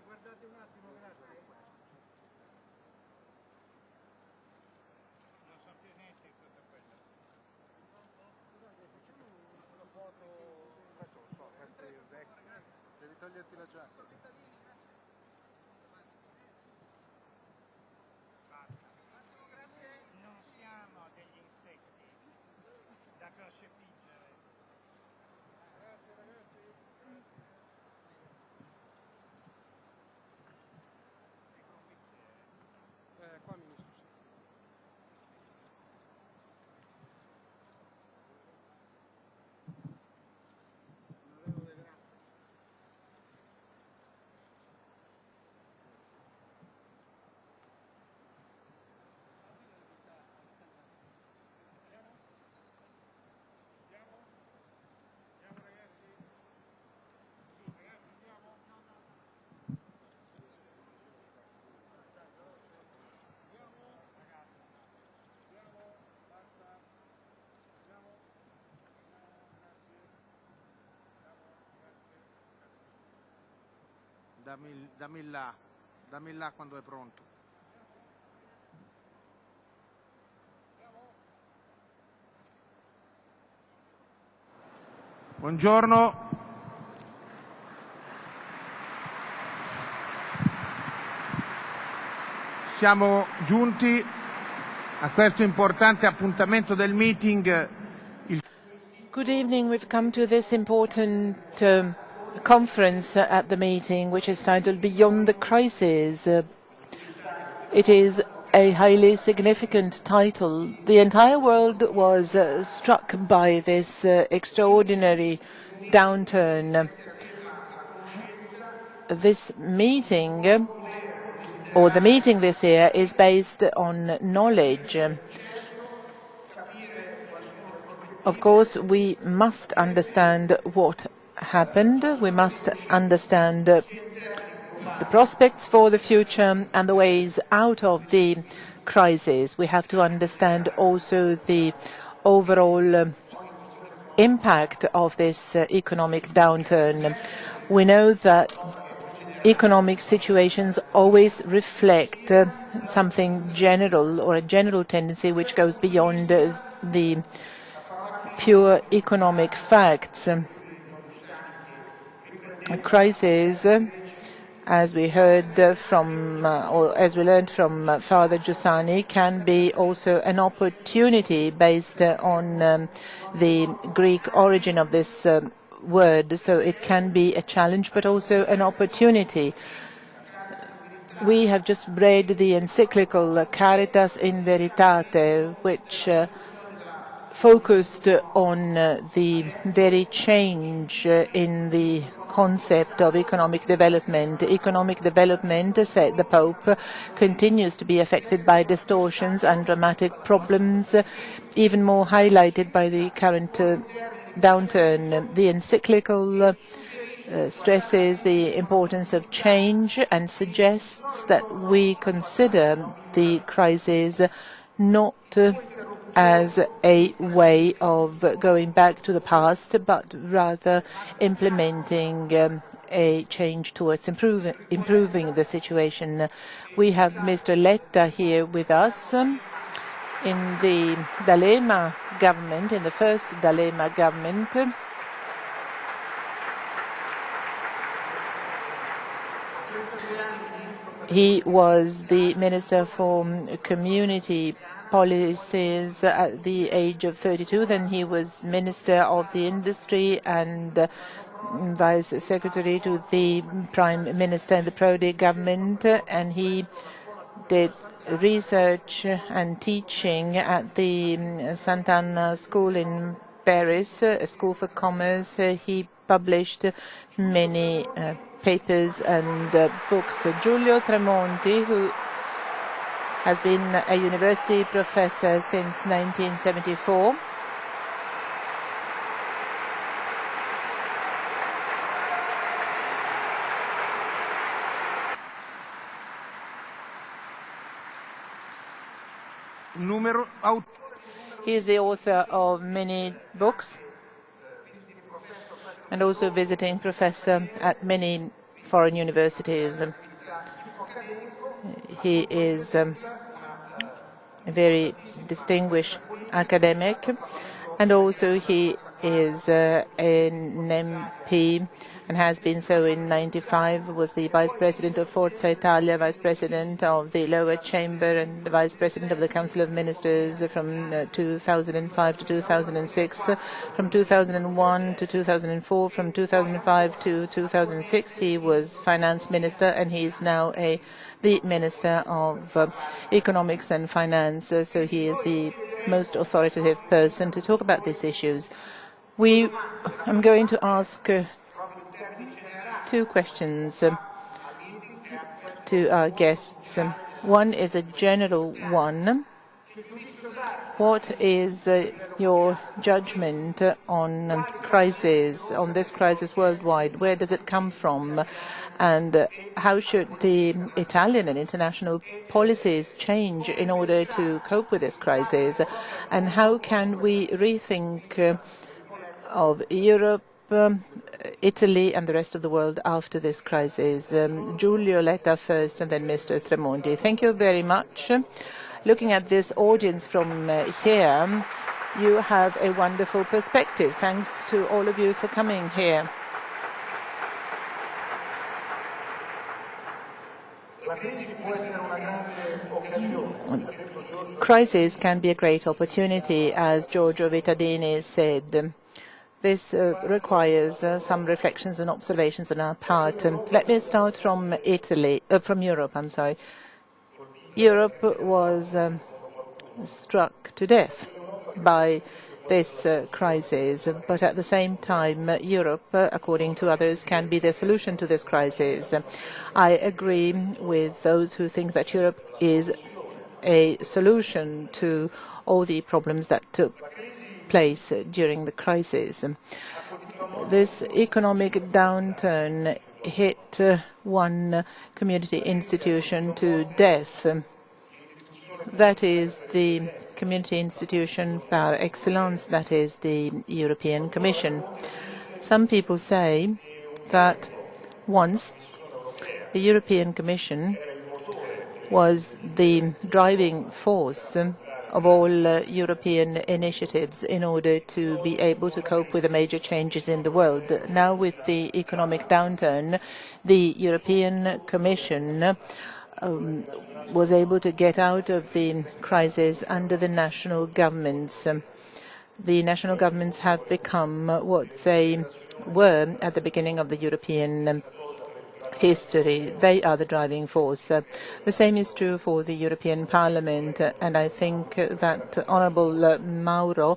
Guardate un attimo, grazie. Non so più niente in tutta quella. Una foto. Devi toglierti la giacca. Non siamo degli insetti da crocifiggere. Grazie ragazzi. Qua ministro. Dammi là quando è pronto. Buongiorno. Siamo giunti a questo importante appuntamento del meeting. Good evening. We've come to this important conference at the meeting, which is titled Beyond the Crisis. It is a highly significant title. The entire world was struck by this extraordinary downturn. This meeting, or the meeting this year, is based on knowledge. Of course, we must understand what happened. We must understand the prospects for the future and the ways out of the crisis. We have to understand also the overall impact of this economic downturn. We know that economic situations always reflect something general, or a general tendency which goes beyond the pure economic facts. A crisis, as we heard from, or as we learned from Father Giussani, can be also an opportunity based on the Greek origin of this word. So it can be a challenge, but also an opportunity. We have just read the encyclical Caritas in Veritate, which focused on the very change in the concept of economic development. Economic development, said the Pope, continues to be affected by distortions and dramatic problems, even more highlighted by the current downturn. The encyclical stresses the importance of change and suggests that we consider the crisis not as a way of going back to the past, but rather implementing a change towards improving the situation. We have Mr. Letta here with us in the D'Alema government, in the first D'Alema government. He was the Minister for Community Policies at the age of 32. Then he was Minister of the Industry and Vice Secretary to the Prime Minister in the Prodi government, and he did research and teaching at the Sant'Anna School in Paris, a school for commerce. He published many papers and books. Giulio Tremonti, who has been a university professor since 1974. He is the author of many books. and also visiting professor at many foreign universities. He is a very distinguished academic, and also he is an MP and has been so in '95, was the Vice President of Forza Italia, Vice President of the Lower Chamber, and the Vice President of the Council of Ministers from 2005 to 2006, from 2001 to 2004, from 2005 to 2006 he was Finance Minister, and he is now the Minister of Economics and Finance, so he is the most authoritative person to talk about these issues. I'm going to ask two questions to our guests. One is a general one. What is your judgment on crisis, on this crisis worldwide? Where does it come from? And how should the Italian and international policies change in order to cope with this crisis? And how can we rethink of Europe, Italy and the rest of the world after this crisis? Giulio, Letta first, and then Mr. Tremonti. Thank you very much. Looking at this audience from here, you have a wonderful perspective. Thanks to all of you for coming here. Crisis can be a great opportunity, as Giorgio Vittadini said. This requires some reflections and observations on our part. Let me start from Europe. Europe was struck to death by this crisis, but at the same time, Europe, according to others, can be the solution to this crisis. I agree with those who think that Europe is a solution to all the problems that took place during the crisis. This economic downturn hit one community institution to death. That is the community institution par excellence, that is the European Commission. Some people say that once the European Commission was the driving force of all European initiatives in order to be able to cope with the major changes in the world. Now, with the economic downturn, the European Commission was able to get out of the crisis under the national governments. The national governments have become what they were at the beginning of the European history. They are the driving force. The same is true for the European Parliament, and I think that Honourable Mauro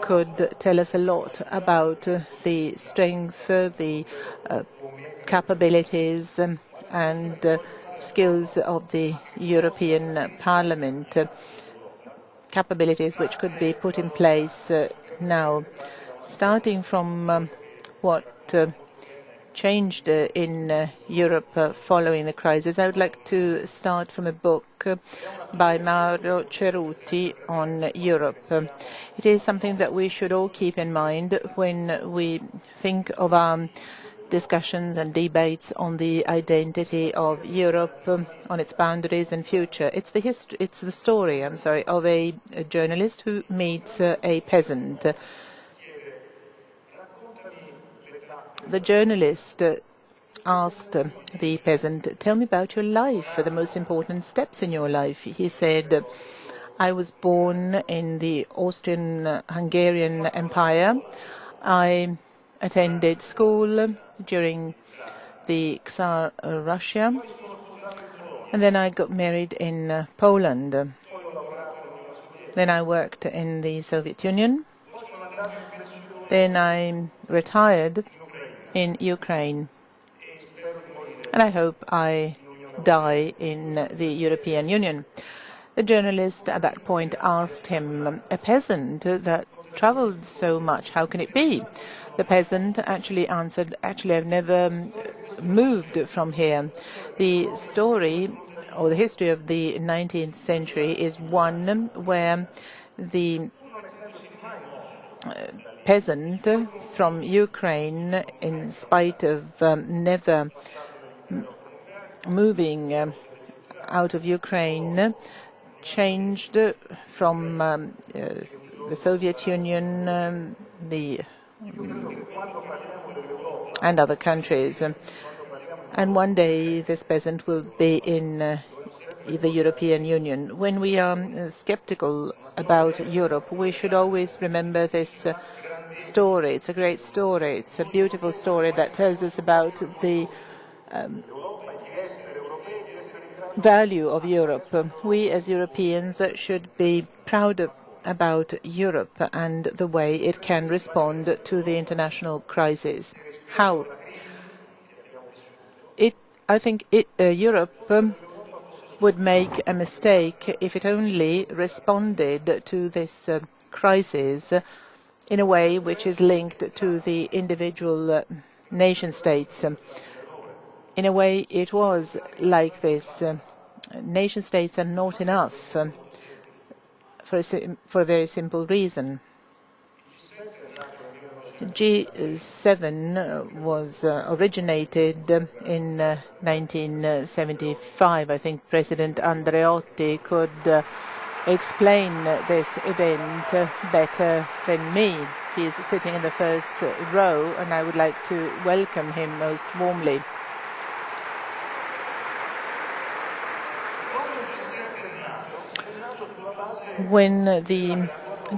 could tell us a lot about the strength, the capabilities and skills of the European Parliament, capabilities which could be put in place now, starting from what changed in Europe following the crisis. I would like to start from a book by Mauro Ceruti on Europe. It is something that we should all keep in mind when we think of our discussions and debates on the identity of Europe, on its boundaries and future. It's the story of a journalist who meets a peasant. The journalist asked the peasant, "Tell me about your life, the most important steps in your life." He said, "I was born in the Austrian-Hungarian Empire. I attended school during the Tsar Russia, and then I got married in Poland. Then I worked in the Soviet Union. Then I retired in Ukraine, and I hope I die in the European Union." The journalist at that point asked him, "A peasant that traveled so much, how can it be?" The peasant actually answered, "Actually, I've never moved from here." The story or the history of the 19th century is one where the peasant from Ukraine, in spite of never moving out of Ukraine, changed from the Soviet Union and other countries. And one day this peasant will be in the European Union. When we are skeptical about Europe, we should always remember this story. It's a great story. It's a beautiful story that tells us about the value of Europe. We as Europeans should be proud about Europe and the way it can respond to the international crisis. How? I think Europe would make a mistake if it only responded to this crisis in a way which is linked to the individual nation-states. In a way, it was like this. Nation-states are not enough for a very simple reason. G7 was originated in 1975. I think President Andreotti could explain this event better than me. He is sitting in the first row, and I would like to welcome him most warmly. When the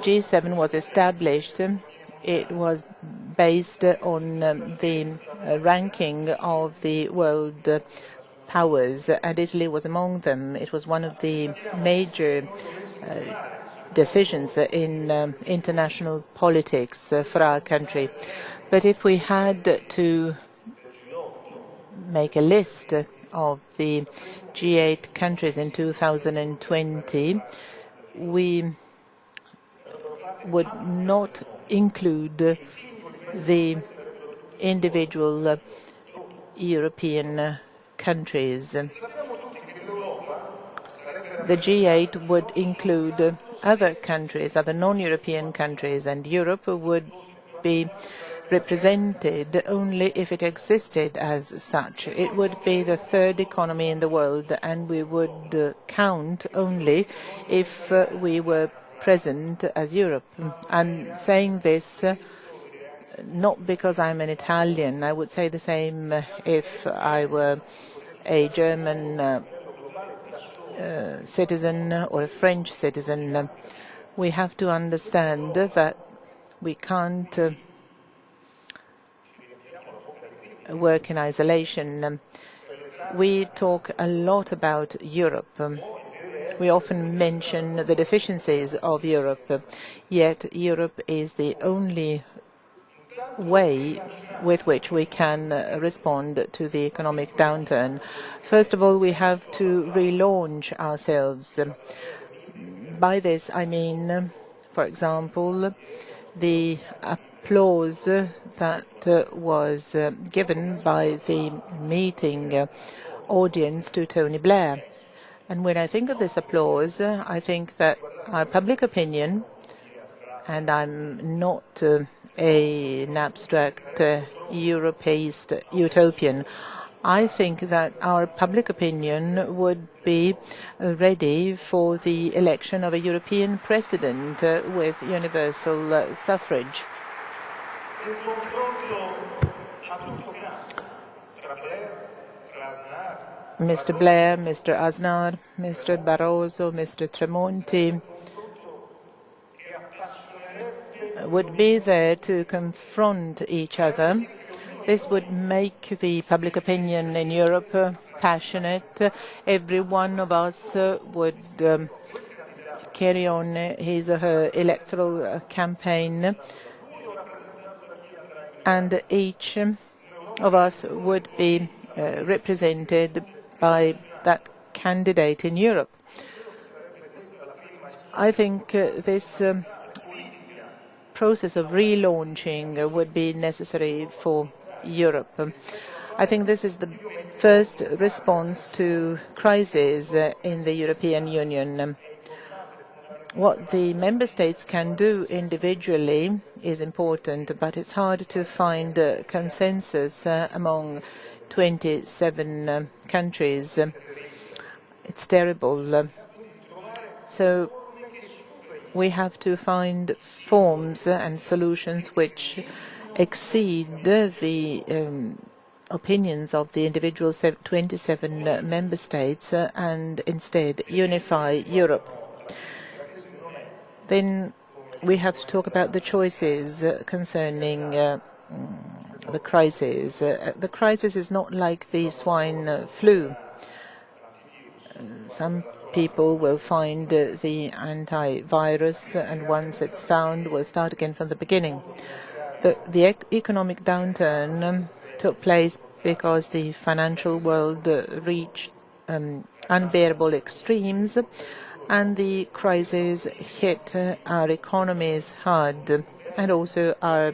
G7 was established, it was based on the ranking of the world powers, and Italy was among them. It was one of the major decisions in international politics for our country. But if we had to make a list of the G8 countries in 2020, we would not include the individual European countries. The G8 would include other countries, other non-European countries, and Europe would be represented only if it existed as such. It would be the third economy in the world, and we would count only if we were present as Europe. I'm saying this not because I'm an Italian. I would say the same if I were a German citizen or a French citizen. We have to understand that we can't work in isolation. We talk a lot about Europe. We often mention the deficiencies of Europe, yet Europe is the only way with which we can respond to the economic downturn. First of all, we have to relaunch ourselves. By this, I mean, for example, the applause that was given by the meeting audience to Tony Blair. And when I think of this applause, I think that our public opinion, and I'm not an abstract Europeist utopian, I think that our public opinion would be ready for the election of a European president with universal suffrage. Mr. Blair, Mr. Aznar, Mr. Barroso, Mr. Tremonti would be there to confront each other. This would make the public opinion in Europe passionate. Every one of us would carry on his or her electoral campaign, and each of us would be represented by that candidate in Europe. I think this process of relaunching would be necessary for Europe. I think this is the first response to crisis in the European Union. What the member states can do individually is important, but it's hard to find consensus among 27 countries. It's terrible. So we have to find forms and solutions which exceed the opinions of the individual 27 member states and instead unify Europe. Then we have to talk about the choices concerning the crisis. The crisis is not like the swine flu. Some people will find the antivirus, and once it's found, we'll start again from the beginning. The economic downturn took place because the financial world reached unbearable extremes, and the crisis hit our economies hard, and also our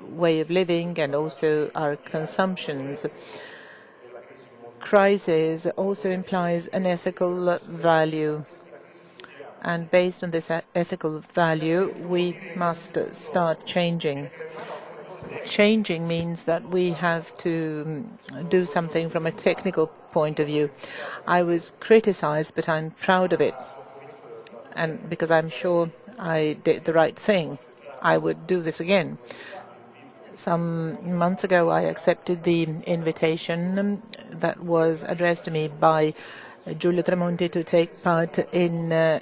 way of living, and also our consumptions. Crisis also implies an ethical value, and based on this ethical value, we must start changing. Changing means that we have to do something from a technical point of view. I was criticized, but I'm proud of it. And because I'm sure I did the right thing, I would do this again. Some months ago, I accepted the invitation that was addressed to me by Giulio Tremonti to take part in a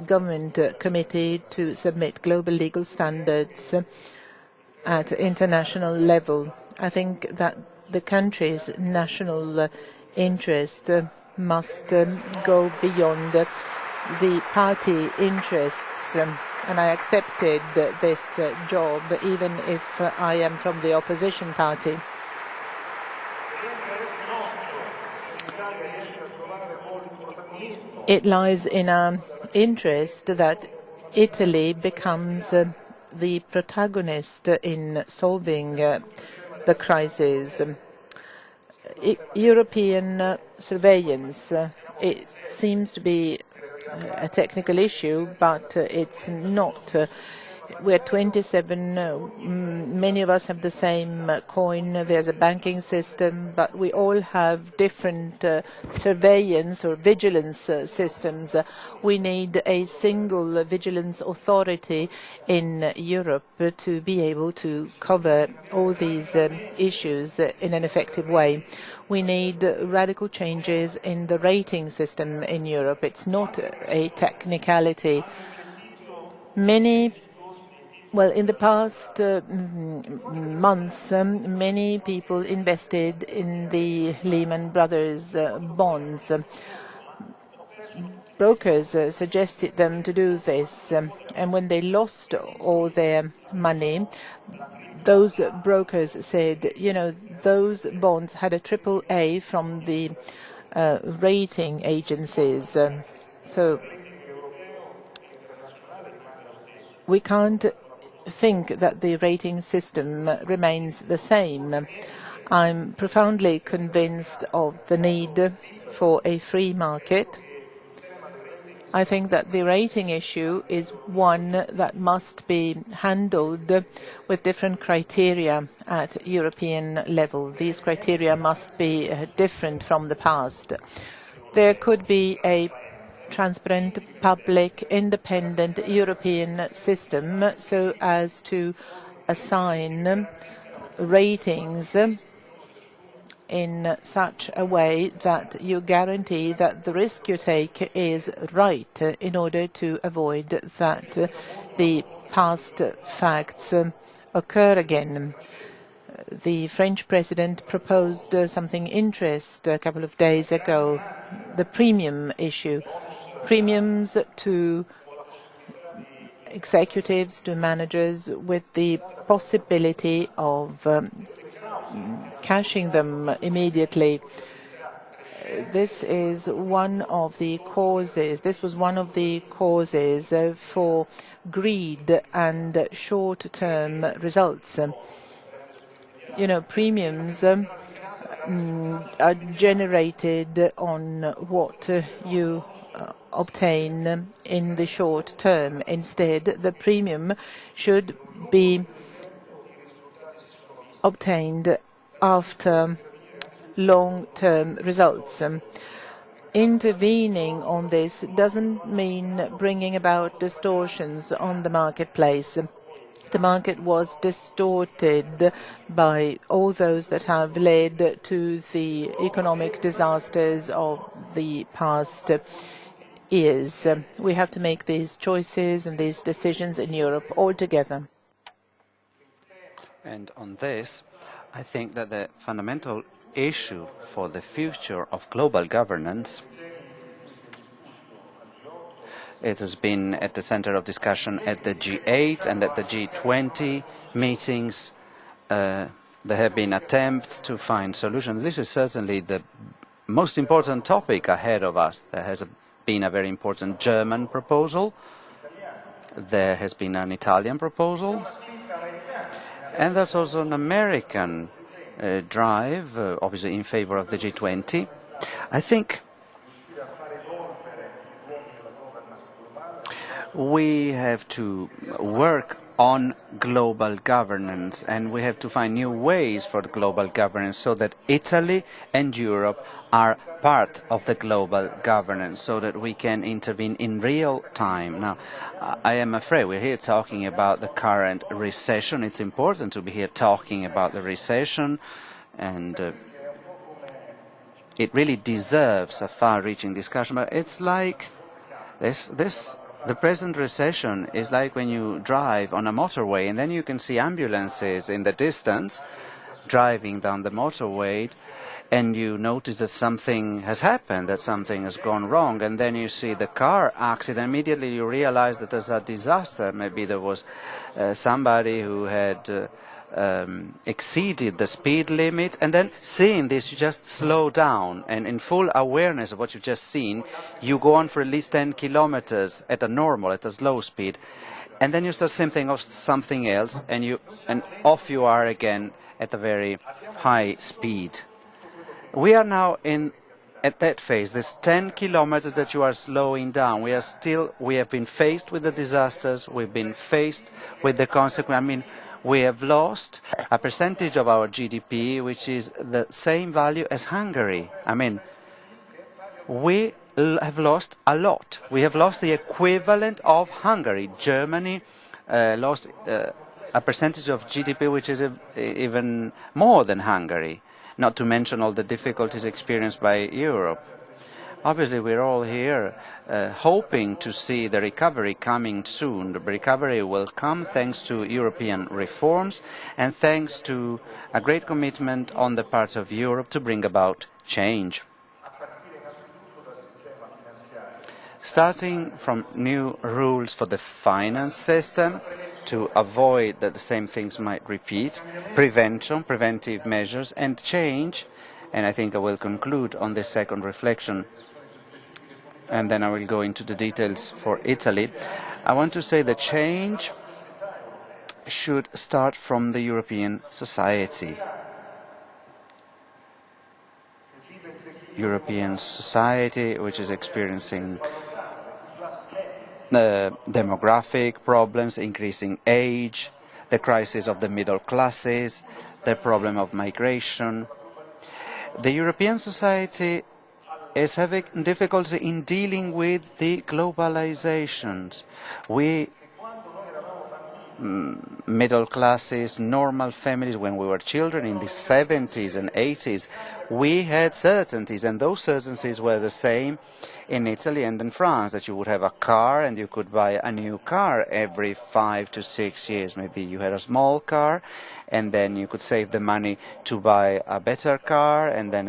government committee to submit global legal standards at international level. I think that the country's national interest must go beyond the party interests, and I accepted this job even if I am from the opposition party. It lies in our interest that Italy becomes the protagonist in solving the crisis. European surveillance, it seems to be a technical issue, but it's not. We're 27, many of us have the same coin, there's a banking system, but we all have different surveillance or vigilance systems. We need a single vigilance authority in Europe to be able to cover all these issues in an effective way. We need radical changes in the rating system in Europe. It's not a technicality. Well, in the past months, many people invested in the Lehman Brothers bonds. Brokers suggested them to do this, and when they lost all their money, those brokers said, you know, those bonds had a triple A from the rating agencies. So we can't think that the rating system remains the same. I'm profoundly convinced of the need for a free market. I think that the rating issue is one that must be handled with different criteria at European level. These criteria must be different from the past. There could be a transparent, public, independent European system so as to assign ratings in such a way that you guarantee that the risk you take is right in order to avoid that the past facts occur again. The French president proposed something interesting a couple of days ago, the premium issue. Premiums to executives, to managers, with the possibility of cashing them immediately. This is one of the causes. This was one of the causes for greed and short-term results. You know, premiums are generated on what you obtain in the short term. Instead, the premium should be obtained after long-term results. Intervening on this doesn't mean bringing about distortions on the marketplace. The market was distorted by all those that have led to the economic disasters of the past years. We have to make these choices and these decisions in Europe all together. And on this, I think that the fundamental issue for the future of global governance, it has been at the center of discussion at the G8 and at the G20 meetings. There have been attempts to find solutions. This is certainly the most important topic ahead of us. There has been a very important German proposal. There has been an Italian proposal. And there's also an American drive, obviously in favor of the G20. I think we have to work on global governance, and we have to find new ways for global governance so that Italy and Europe are part of the global governance, so that we can intervene in real time. Now, I am afraid we're here talking about the current recession. It's important to be here talking about the recession, and it really deserves a far-reaching discussion. But it's like the present recession is like when you drive on a motorway and then you can see ambulances in the distance driving down the motorway, and you notice that something has happened, that something has gone wrong, and then you see the car accident. Immediately you realize that there's a disaster. Maybe there was somebody who had exceeded the speed limit, and then seeing this, you just slow down, and in full awareness of what you've just seen, you go on for at least 10 kilometers at a slow speed, and then you start thinking of something else, and off you are again at a very high speed. We are now at that phase, this 10 kilometers that you are slowing down. We have been faced with the disasters, we've been faced with the consequences. We have lost a percentage of our GDP, which is the same value as Hungary. We have lost a lot. We have lost the equivalent of Hungary. Germany lost a percentage of GDP which is even more than Hungary, not to mention all the difficulties experienced by Europe. Obviously, we're all here hoping to see the recovery coming soon. The recovery will come thanks to European reforms and thanks to a great commitment on the part of Europe to bring about change. Starting from new rules for the finance system to avoid that the same things might repeat, preventive measures, and change. And I think I will conclude on this second reflection, and then I will go into the details for Italy. I want to say that change should start from the European society. European society, which is experiencing demographic problems, increasing age, the crisis of the middle classes, the problem of migration. The European society is having difficulty in dealing with the globalizations. Middle classes, normal families, when we were children in the 70s and 80s, we had certainties, and those certainties were the same in Italy and in France, that you would have a car and you could buy a new car every 5 to 6 years. Maybe you had a small car and then you could save the money to buy a better car, and then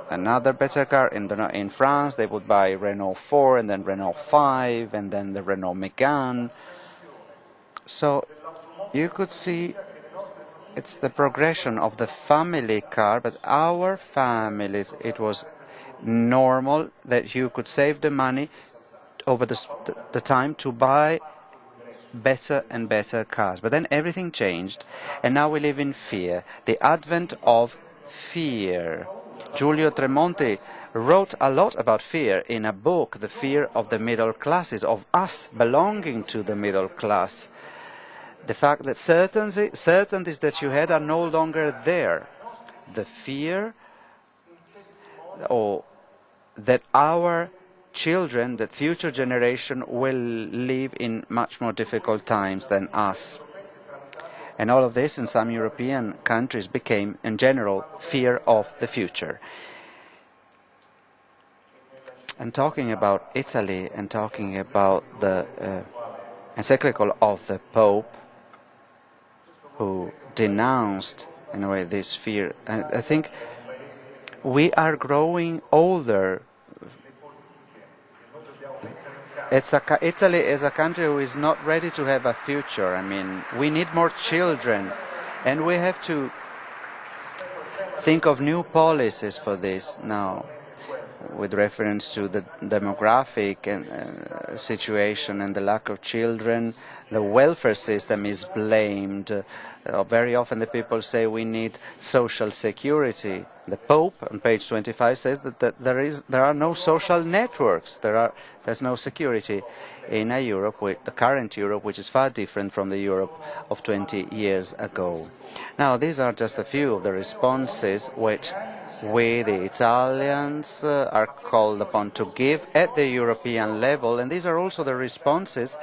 another better car. In France, they would buy Renault 4 and then Renault 5 and then the Renault Megane. So you could see it's the progression of the family car, but our families, it was normal that you could save the money over the time to buy better and better cars. But then everything changed, and now we live in fear. The advent of fear. Giulio Tremonti wrote a lot about fear in a book, The Fear of the Middle Classes, of us belonging to the middle class. The fact that certainties that you had are no longer there. The fear that our children, that future generation will live in much more difficult times than us. And all of this in some European countries became, in general, fear of the future. And talking about Italy and talking about the encyclical of the Pope, who denounced, in a way, this fear, I think we are growing older. Italy is a country who is not ready to have a future. I mean, we need more children, and we have to think of new policies for this now, with reference to the demographic situation and the lack of children. The welfare system is blamed. Very often the people say we need social security. The Pope on page 25 says that there are no social networks. There's no security in a Europe, the current Europe, which is far different from the Europe of 20 years ago. Now, these are just a few of the responses which we, the Italians, are called upon to give at the European level, and these are also the responses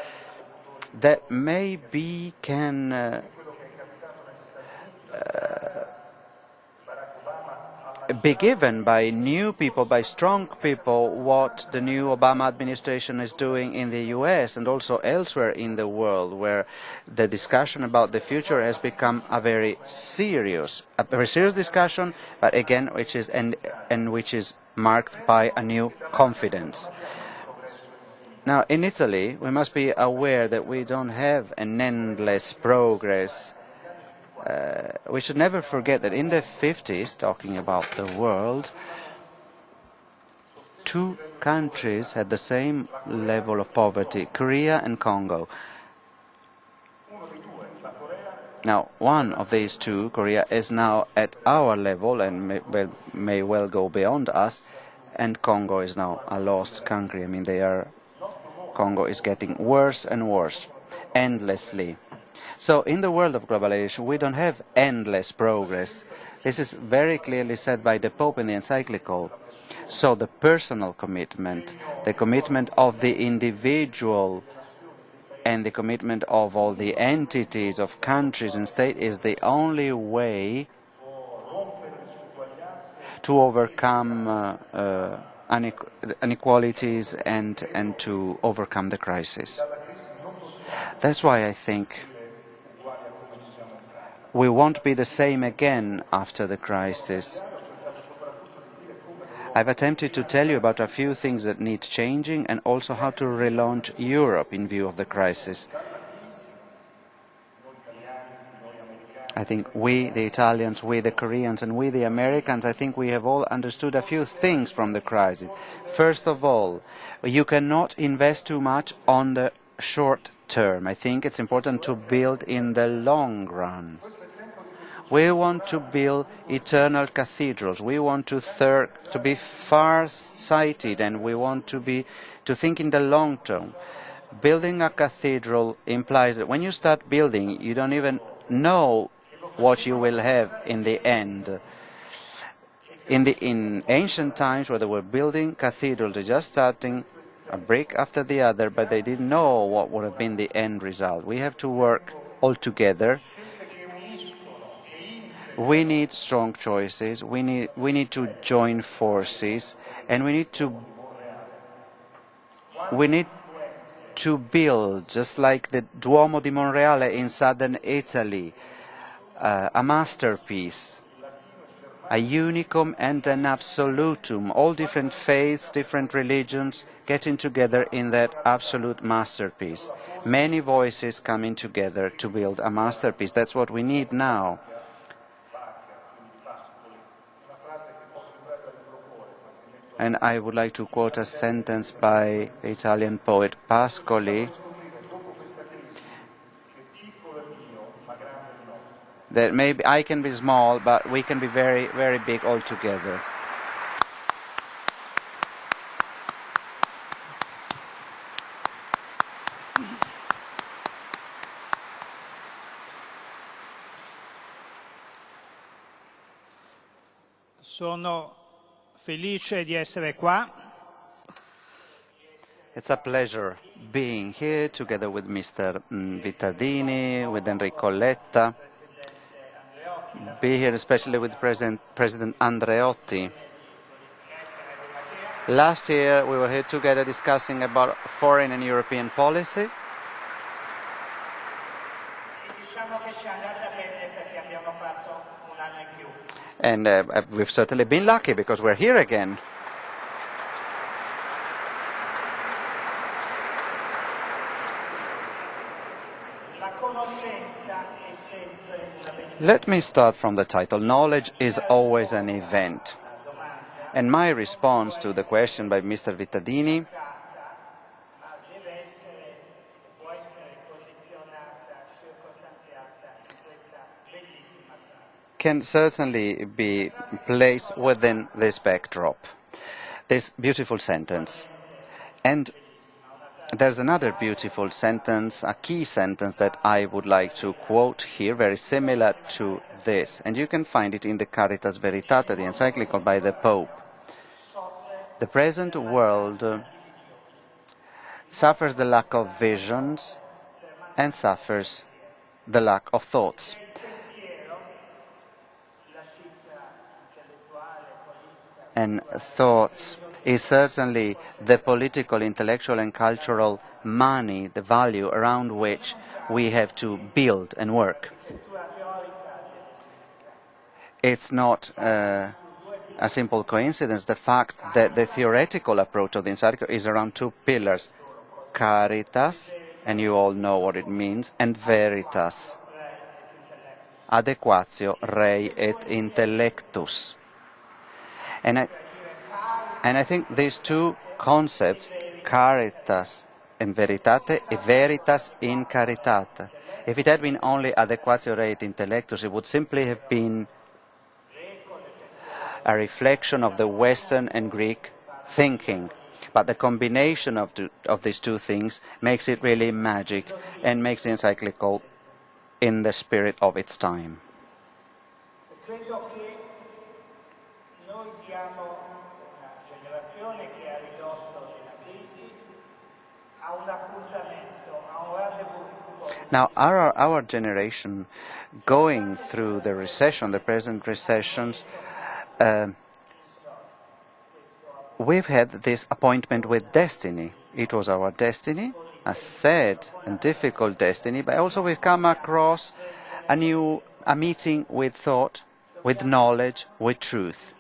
that maybe can be given by new people, by strong people, what the new Obama administration is doing in the US and also elsewhere in the world, where the discussion about the future has become a very serious discussion, but again, which is marked by a new confidence. Now, in Italy, we must be aware that we don't have an endless progress. We should never forget that in the 50s, talking about the world, two countries had the same level of poverty, Korea and Congo. Now, one of these two, Korea, is now at our level and may well go beyond us, and Congo is now a lost country. I mean, Congo is getting worse and worse, endlessly. So in the world of globalization, we don't have endless progress. This is very clearly said by the Pope in the encyclical. So the personal commitment, the commitment of the individual, and the commitment of all the entities, of countries and states, is the only way to overcome inequalities and to overcome the crisis. That's why I think we won't be the same again after the crisis. I've attempted to tell you about a few things that need changing and also how to relaunch Europe in view of the crisis. I think we, the Italians, we, the Koreans, and we, the Americans, I think we have all understood a few things from the crisis. First of all, you cannot invest too much on the short term. I think it's important to build in the long run. We want to build eternal cathedrals. We want to be far-sighted, and we want to think in the long term. Building a cathedral implies that when you start building, you don't even know what you will have in the end. In ancient times, where they were building cathedrals, they're just starting a brick after the other, but they didn't know what would have been the end result. We have to work all together. We need strong choices. We need to join forces, and we need to build, just like the Duomo di Monreale in southern Italy, a masterpiece, a unicum and an absolutum, all different faiths, different religions getting together in that absolute masterpiece. Many voices coming together to build a masterpiece. That's what we need now. And I would like to quote a sentence by the Italian poet Pascoli, that maybe I can be small, but we can be very, very big all together. Sono felice di essere qua. It's a pleasure being here together with Mr. Vittadini, with Enrico Letta, be here especially with President Andreotti. Last year we were here together discussing about foreign and European policy. And we've certainly been lucky because we're here again. Let me start from the title. Knowledge is always an event. And my response to the question by Mr. Vittadini can certainly be placed within this backdrop, this beautiful sentence. And there's another beautiful sentence, a key sentence that I would like to quote here, very similar to this. And you can find it in the Caritas Veritate, the encyclical by the Pope. The present world suffers the lack of visions and suffers the lack of thoughts. And thoughts is certainly the political, intellectual and cultural money, the value around which we have to build and work. It's not a simple coincidence, the fact that the theoretical approach of the encyclical is around two pillars, caritas, and you all know what it means, and veritas, adequatio rei et intellectus. And I think these two concepts, caritas and veritate, e veritas in caritate, if it had been only adequatio rei et intellectus, it would simply have been a reflection of the Western and Greek thinking. But the combination of these two things makes it really magic and makes the encyclical in the spirit of its time. Now, our generation, going through the recession, the present recessions, we've had this appointment with destiny. It was our destiny, a sad and difficult destiny, but also we've come across a meeting with thought, with knowledge, with truth.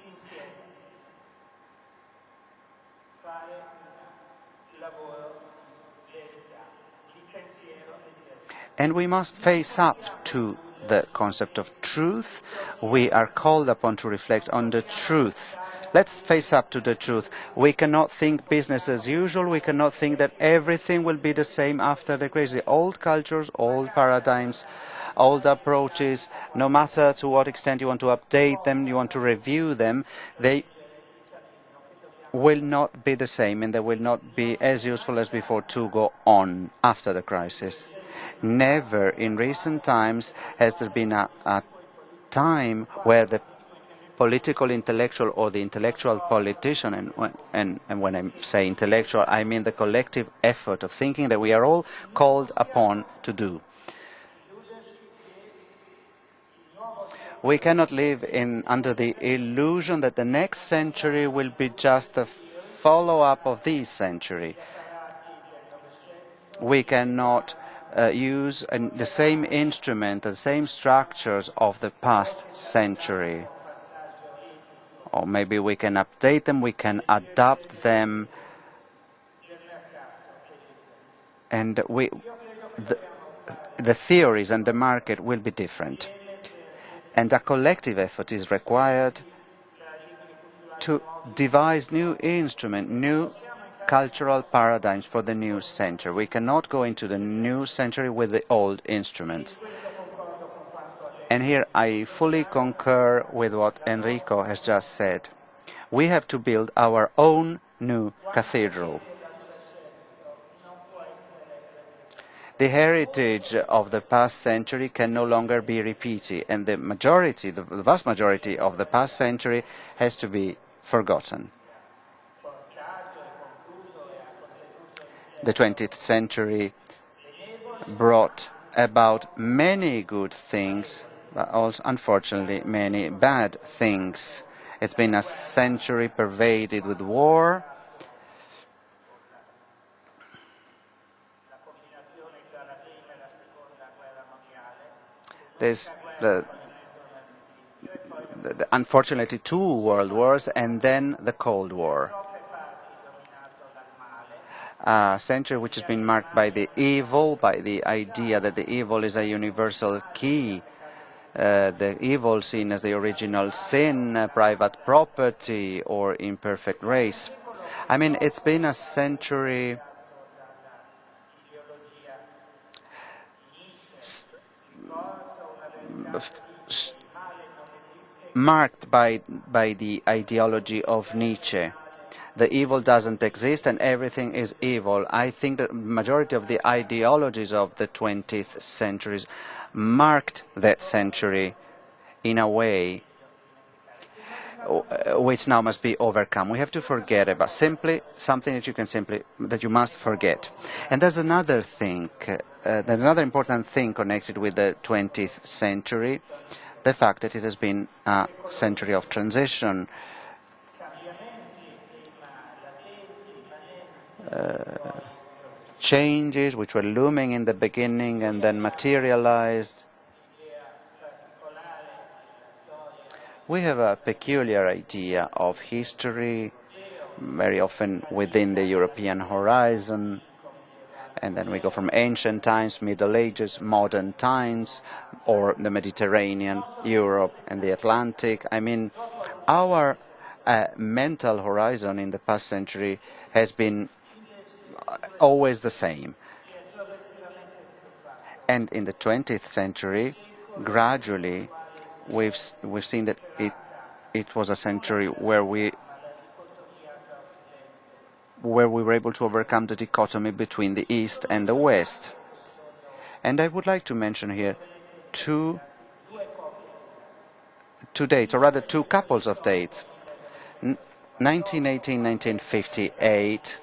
And we must face up to the concept of truth. We are called upon to reflect on the truth. Let's face up to the truth. We cannot think business as usual. We cannot think that everything will be the same after the crisis. Old cultures, old paradigms, old approaches, no matter to what extent you want to update them, you want to review them, they will not be the same and they will not be as useful as before to go on after the crisis. Never in recent times has there been a time where the political intellectual or the intellectual politician, and when I say intellectual, I mean the collective effort of thinking that we are all called upon to do. We cannot live under the illusion that the next century will be just a follow-up of this century. We cannot use the same instrument, the same structures of the past century. Or maybe we can update them, we can adapt them, and the theories and the market will be different. And a collective effort is required to devise new instruments, new cultural paradigms for the new century. We cannot go into the new century with the old instruments. And here I fully concur with what Enrico has just said. We have to build our own new cathedral. The heritage of the past century can no longer be repeated, and the vast majority of the past century has to be forgotten. The 20th century brought about many good things, but also, unfortunately, many bad things. It's been a century pervaded with war. There's unfortunately 2 world wars and then the Cold War. A century which has been marked by the evil, by the idea that the evil is a universal key, the evil seen as the original sin, private property, or imperfect race. I mean, it's been a century marked by the ideology of Nietzsche. The evil doesn't exist and everything is evil. I think the majority of the ideologies of the 20th century marked that century in a way which now must be overcome. We have to forget about simply something that you must forget. And there's another thing, there's another important thing connected with the 20th century, the fact that it has been a century of transition. Changes which were looming in the beginning and then materialized. We have a peculiar idea of history, very often within the European horizon, and then we go from ancient times, Middle Ages, modern times, or the Mediterranean, Europe, and the Atlantic. I mean, our mental horizon in the past century has been always the same. And in the 20th century, gradually, we've seen that it was a century where we were able to overcome the dichotomy between the East and the West. And I would like to mention here two dates, or rather 2 couples of dates. 1918-1958.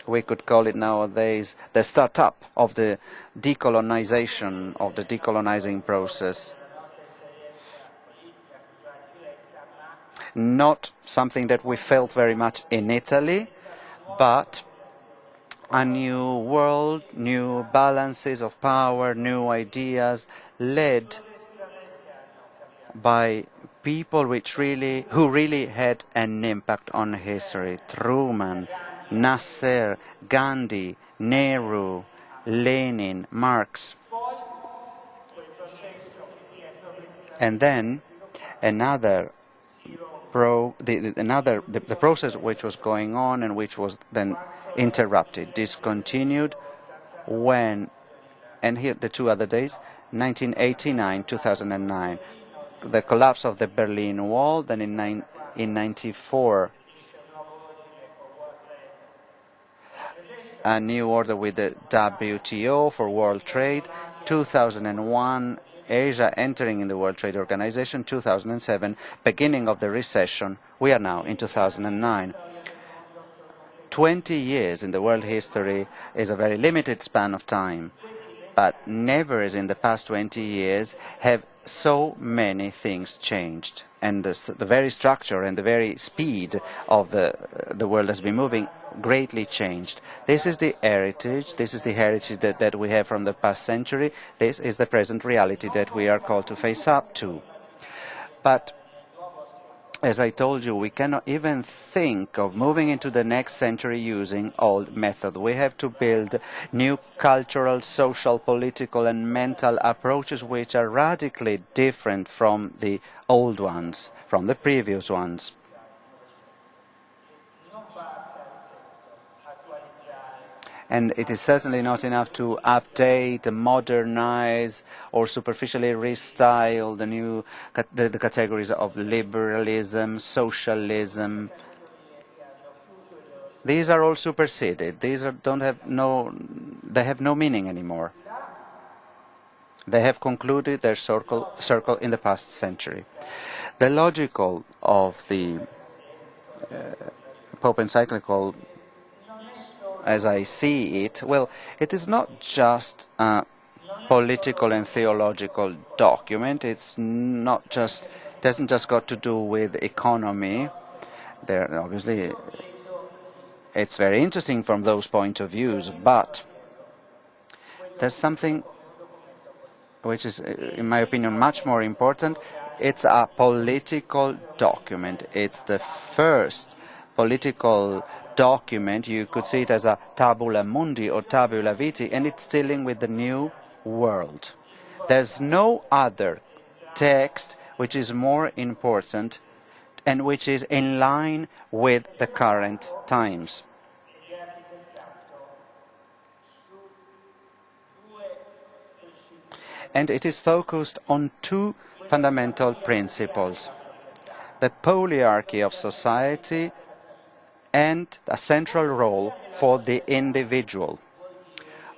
We could call it nowadays the start-up of the decolonization, of the decolonizing process. Not something that we felt very much in Italy, but a new world, new balances of power, new ideas, led by people who really had an impact on history. Truman, Nasser, Gandhi, Nehru, Lenin, Marx. And then the process which was going on and which was then interrupted, discontinued when, and here the 2 other days, 1989, 2009, the collapse of the Berlin Wall, then in 1994, a new order with the WTO for world trade, 2001, Asia entering in the World Trade Organization, 2007, beginning of the recession. We are now in 2009. 20 years in the world history is a very limited span of time, but never as in the past 20 years have so many things changed. And the very structure and the very speed of the world has been moving greatly changed. This is the heritage that we have from the past century. This is the present reality that we are called to face up to. But as I told you, we cannot even think of moving into the next century using old methods. We have to build new cultural, social, political and mental approaches which are radically different from the old ones, from the previous ones. And it is certainly not enough to update, modernize, or superficially restyle the categories of liberalism, socialism, These are all superseded. These they have no meaning anymore. They have concluded their circle in the past century. The logical of the Pope encyclical, as I see it, well, it is not just a political and theological document. It's not just, doesn't just got to do with economy. There, obviously, it's very interesting from those point of views, but there's something which is, in my opinion, much more important. It's a political document. It's the first political document. You could see it as a tabula mundi or tabula vitae, and it's dealing with the new world. There's no other text which is more important and which is in line with the current times. And it is focused on two fundamental principles: the polyarchy of society and a central role for the individual.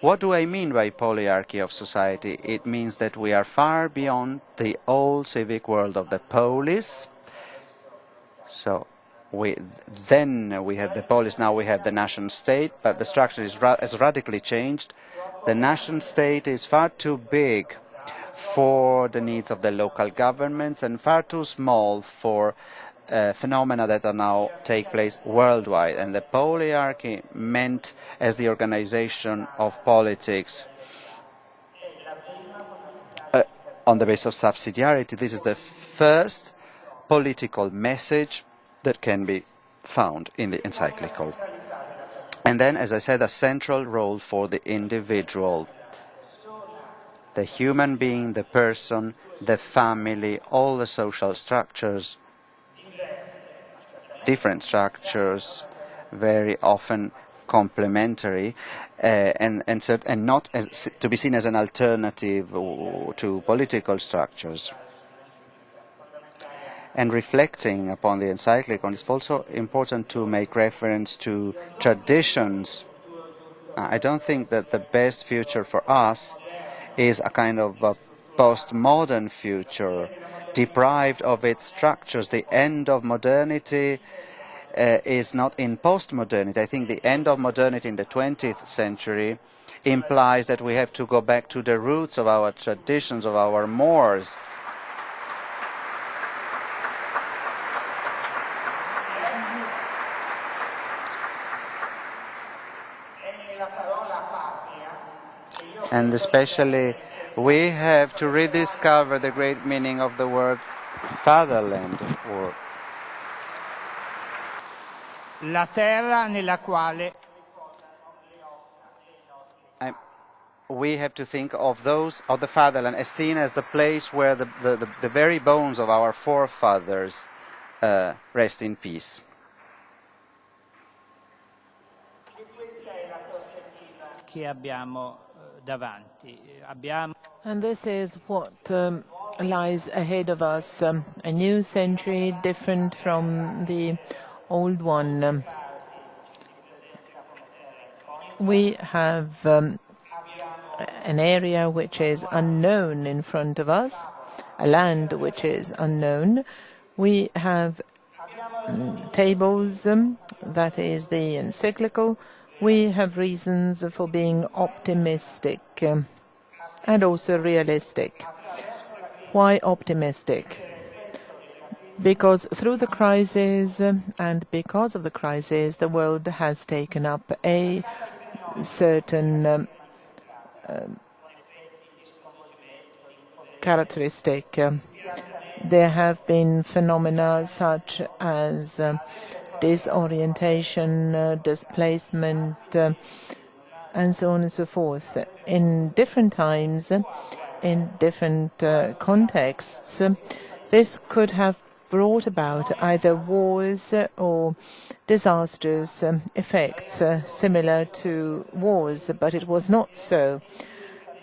What do I mean by polyarchy of society? It means that we are far beyond the old civic world of the polis. So then we had the polis, now we have the nation state, but the structure has radically changed. The nation state is far too big for the needs of the local governments and far too small for phenomena that are now take place worldwide. And the polyarchy meant as the organization of politics on the basis of subsidiarity. This is the first political message that can be found in the encyclical. And then, as I said, a central role for the individual. The human being, the person, the family, all the social structures, different structures, very often complementary, and not as, to be seen as an alternative to political structures. And reflecting upon the encyclical, it's also important to make reference to traditions. I don't think that the best future for us is a kind of a postmodern future, deprived of its structures. The end of modernity is not in postmodernity. I think the end of modernity in the 20th century implies that we have to go back to the roots of our traditions, of our mores. And especially, we have to rediscover the great meaning of the word fatherland, or la terra nella quale we have to think of the fatherland as seen as the place where the very bones of our forefathers rest in peace. che abbiamo davanti. And this is what lies ahead of us, a new century different from the old one. We have an area which is unknown in front of us, a land which is unknown. We have tables, that is the encyclical. We have reasons for being optimistic and also realistic. Why optimistic? Because through the crisis and because of the crisis, the world has taken up a certain characteristic. There have been phenomena such as disorientation, displacement, and so on and so forth. In different times, in different contexts, this could have brought about either wars or disastrous effects similar to wars, but it was not so.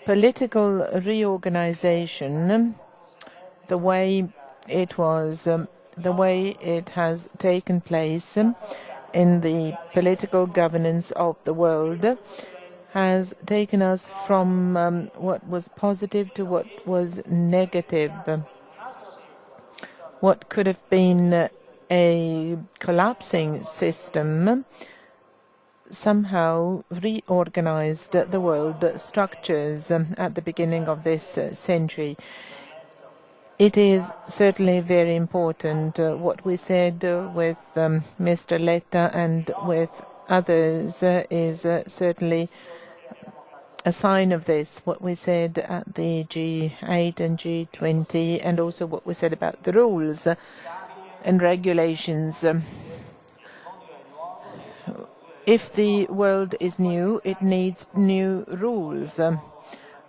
Political reorganization, the way it has taken place, in the political governance of the world has taken us from what was positive to what was negative. What could have been a collapsing system somehow reorganized the world structures at the beginning of this century. It is certainly very important. What we said with Mr. Letta and with others is certainly a sign of this. What we said at the G8 and G20, and also what we said about the rules and regulations. If the world is new, it needs new rules.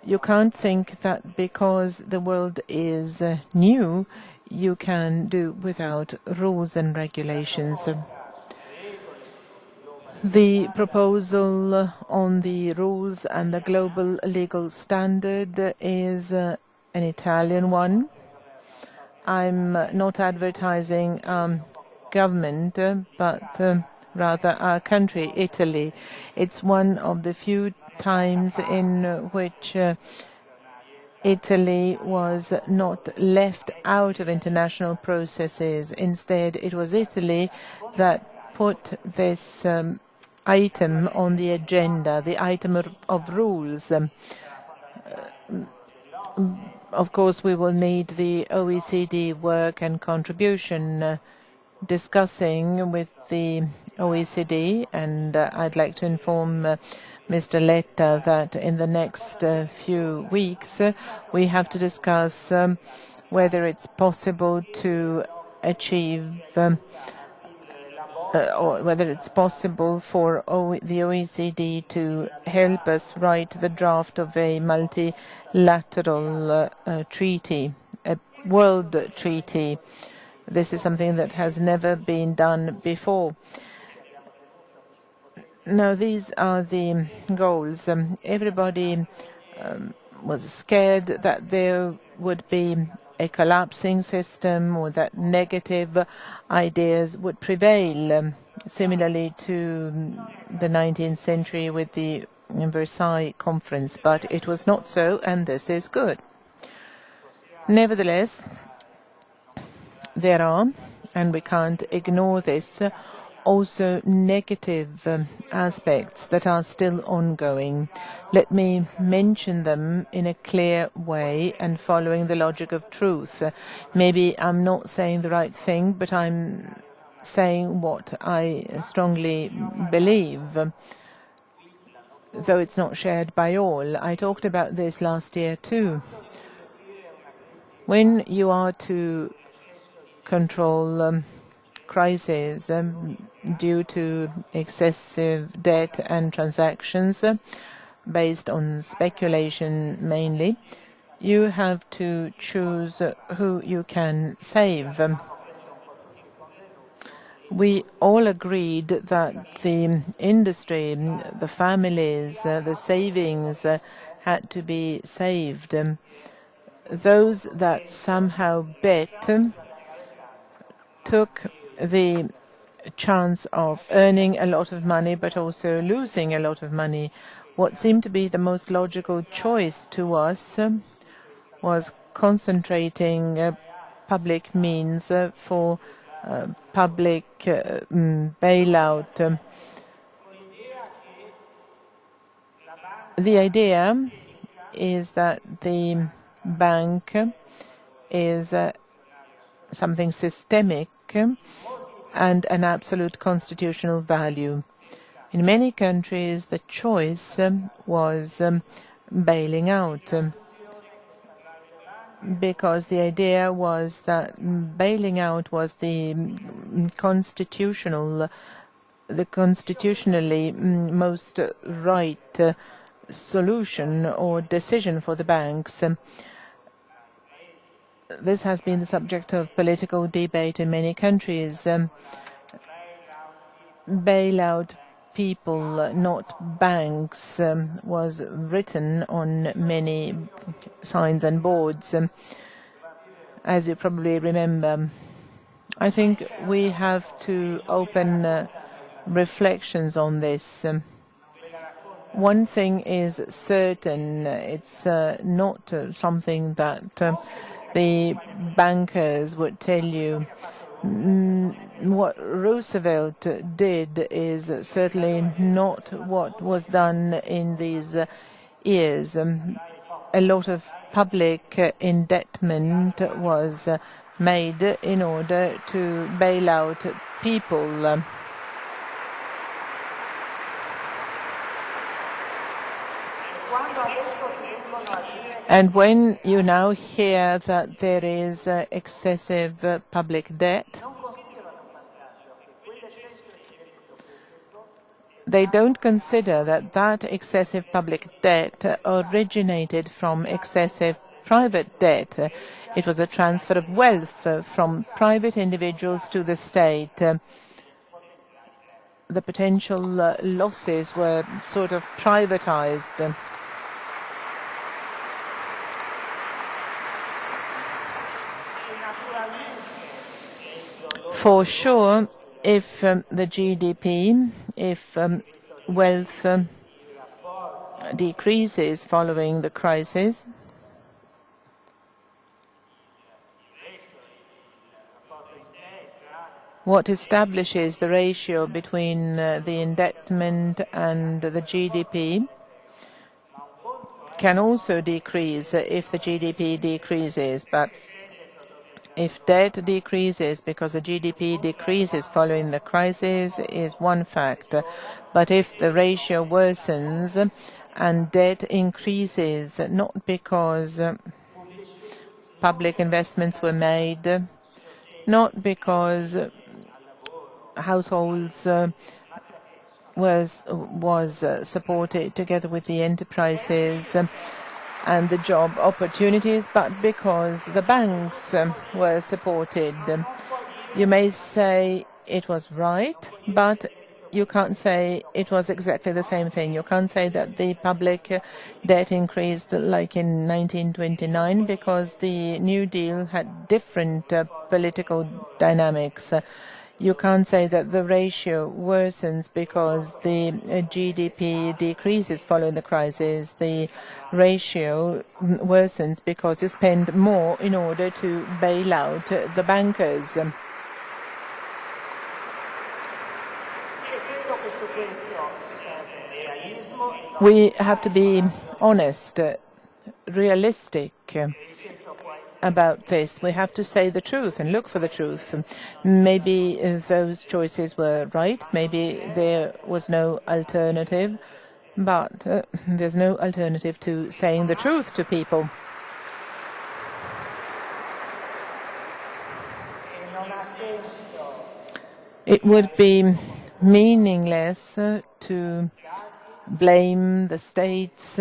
You can't think that because the world is new, you can do without rules and regulations. The proposal on the rules and the global legal standard is an Italian one. I'm not advertising government, but rather our country, Italy. It's one of the few times in which Italy was not left out of international processes. Instead, it was Italy that put this item on the agenda, the item of rules. Of course, we will need the OECD work and contribution discussing with the OECD, and I'd like to inform Mr. Letta that in the next few weeks we have to discuss whether it's possible to achieve or whether it's possible for the OECD to help us write the draft of a multilateral treaty, a world treaty. This is something that has never been done before. Now, these are the goals. Everybody was scared that there would be a collapsing system or that negative ideas would prevail, similarly to the 19th century with the Versailles Conference. But it was not so, and this is good. Nevertheless, there are, and we can't ignore this, also negative aspects that are still ongoing. Let me mention them in a clear way and following the logic of truth. Maybe I'm not saying the right thing, but I'm saying what I strongly believe, though it's not shared by all. I talked about this last year too. When you are to control crises due to excessive debt and transactions based on speculation mainly, you have to choose who you can save. We all agreed that the industry, the families, the savings had to be saved. Those that somehow bet took the chance of earning a lot of money but also losing a lot of money. What seemed to be the most logical choice to us was concentrating public means for public bailout. The idea is that the bank is something systemic and an absolute constitutional value. In many countries, the choice was bailing out, because the idea was that bailing out was the constitutionally most right solution or decision for the banks. This has been the subject of political debate in many countries. Bailout people, not banks, was written on many signs and boards, as you probably remember. I think we have to open reflections on this. One thing is certain, it's not something that the bankers would tell you. What Roosevelt did is certainly not what was done in these years. A lot of public indebtment was made in order to bail out people. And when you now hear that there is excessive public debt, they don't consider that that excessive public debt originated from excessive private debt. It was a transfer of wealth from private individuals to the state. The potential losses were sort of privatized. For sure, if the GDP, if wealth decreases following the crisis, what establishes the ratio between the indebtment and the GDP can also decrease if the GDP decreases, but if debt decreases because the GDP decreases following the crisis is one fact. But if the ratio worsens and debt increases, not because public investments were made, not because households was supported together with the enterprises and the job opportunities, but because the banks were supported. You may say it was right, but you can't say it was exactly the same thing. You can't say that the public debt increased like in 1929 because the New Deal had different political dynamics. You can't say that the ratio worsens because the GDP decreases following the crisis. The ratio worsens because you spend more in order to bail out the bankers. We have to be honest, realistic about this. We have to say the truth and look for the truth. Maybe those choices were right. Maybe there was no alternative. But there's no alternative to saying the truth to people. It would be meaningless to blame the states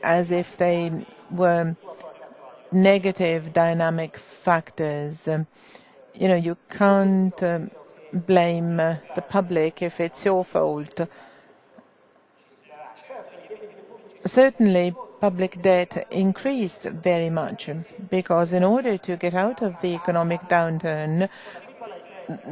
as if they were negative dynamic factors. You know, you can't blame the public if it's your fault. Certainly, public debt increased very much because in order to get out of the economic downturn,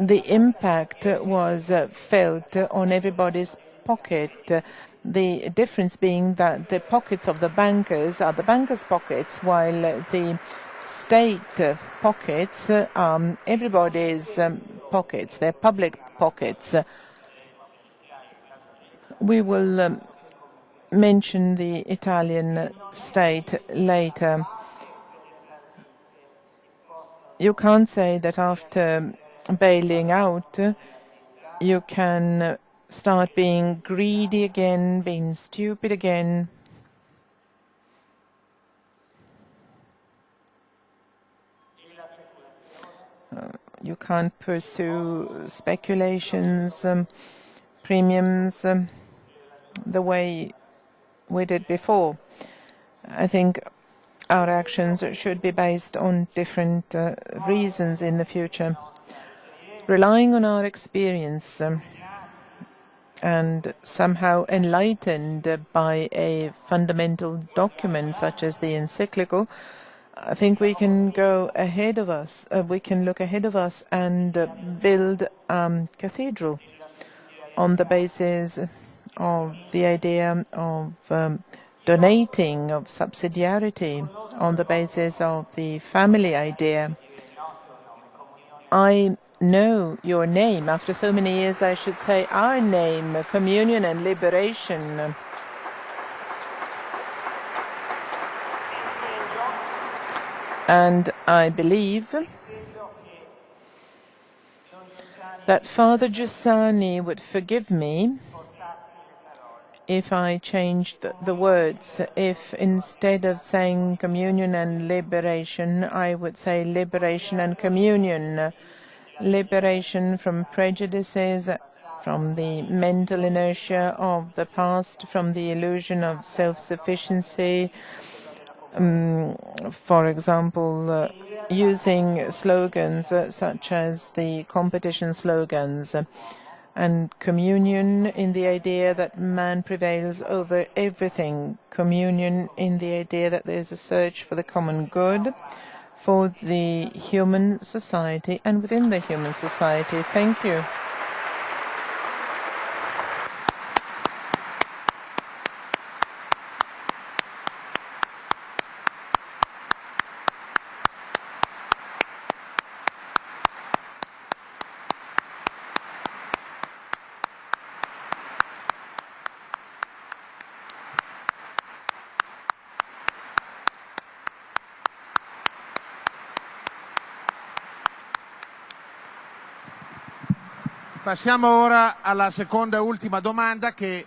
the impact was felt on everybody's pocket. The difference being that the pockets of the bankers are the bankers' pockets, while the state pockets are everybody's pockets. They're public pockets. We will mention the Italian state later. You can't say that after bailing out, you can start being greedy again, being stupid again. You can't pursue speculations, premiums, the way we did before. I think our actions should be based on different reasons in the future. Relying on our experience and somehow enlightened by a fundamental document such as the encyclical, I think we can go ahead of us. We can look ahead of us and build cathedral on the basis of the idea of donating, of subsidiarity, on the basis of the family idea. I know your name. After so many years, I should say our name, Communion and Liberation. And I believe that Father Giussani would forgive me if I changed the words. If instead of saying communion and liberation, I would say liberation and communion. Liberation from prejudices, from the mental inertia of the past, from the illusion of self-sufficiency. For example, using slogans such as the competition slogans, and communion in the idea that man prevails over everything, communion in the idea that there is a search for the common good, for the human society and within the human society. Thank you. Passiamo ora alla seconda e ultima domanda che...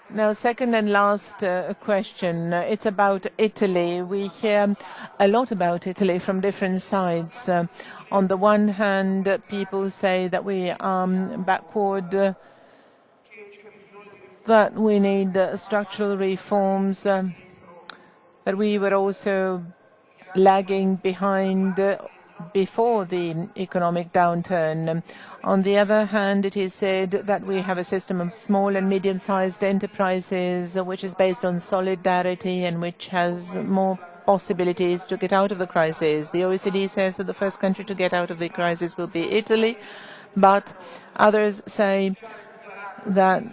Now, second and last question. It's about Italy. We hear a lot about Italy from different sides. On the one hand, people say that we are backward, that we need structural reforms, that we were also lagging behind before the economic downturn. On the other hand, it is said that we have a system of small and medium-sized enterprises which is based on solidarity and which has more possibilities to get out of the crisis. The OECD says that the first country to get out of the crisis will be Italy, but others say that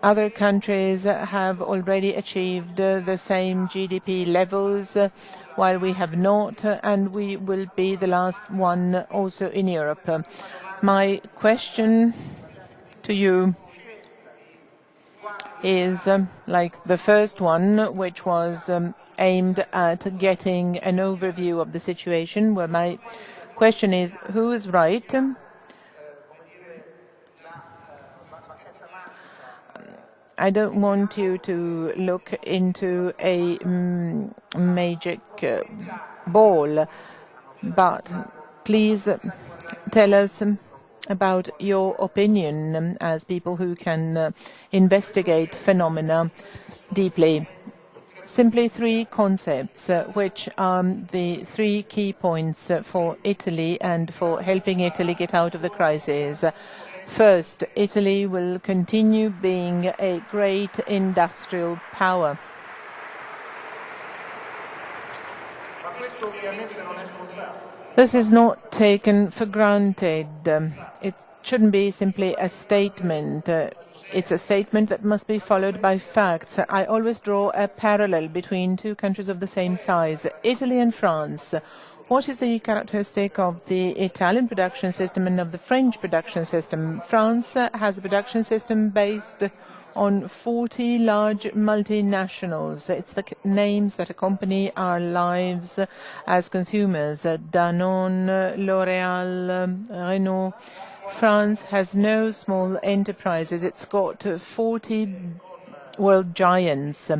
other countries have already achieved the same GDP levels, while we have not, and we will be the last one also in Europe. My question to you is like the first one, which was aimed at getting an overview of the situation. Well, my question is, who is right? I don't want you to look into a magic ball, but please tell us about your opinion as people who can investigate phenomena deeply. Simply three concepts, which are the three key points for Italy and for helping Italy get out of the crisis. First, Italy will continue being a great industrial power. This is not taken for granted. It shouldn't be simply a statement. It's a statement that must be followed by facts. I always draw a parallel between two countries of the same size, Italy and France. What is the characteristic of the Italian production system and of the French production system? France has a production system based on 40 large multinationals. It's the names that accompany our lives as consumers: Danone, L'Oréal, Renault. France has no small enterprises. It's got 40 world giants.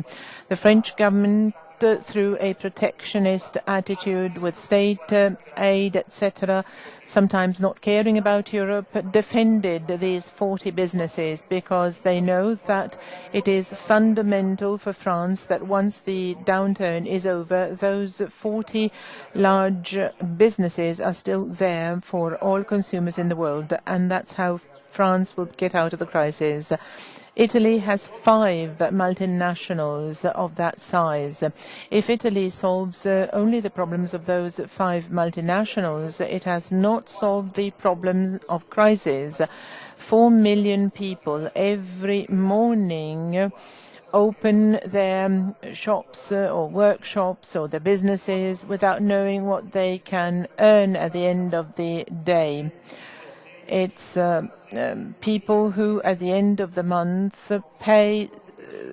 The French government, through a protectionist attitude with state aid, etc., sometimes not caring about Europe, defended these 40 businesses because they know that it is fundamental for France that once the downturn is over, those 40 large businesses are still there for all consumers in the world, and that's how France will get out of the crisis. Italy has 5 multinationals of that size. If Italy solves only the problems of those 5 multinationals, it has not solved the problems of crisis. 4 million people every morning open their shops or workshops or their businesses without knowing what they can earn at the end of the day. It's people who, at the end of the month, pay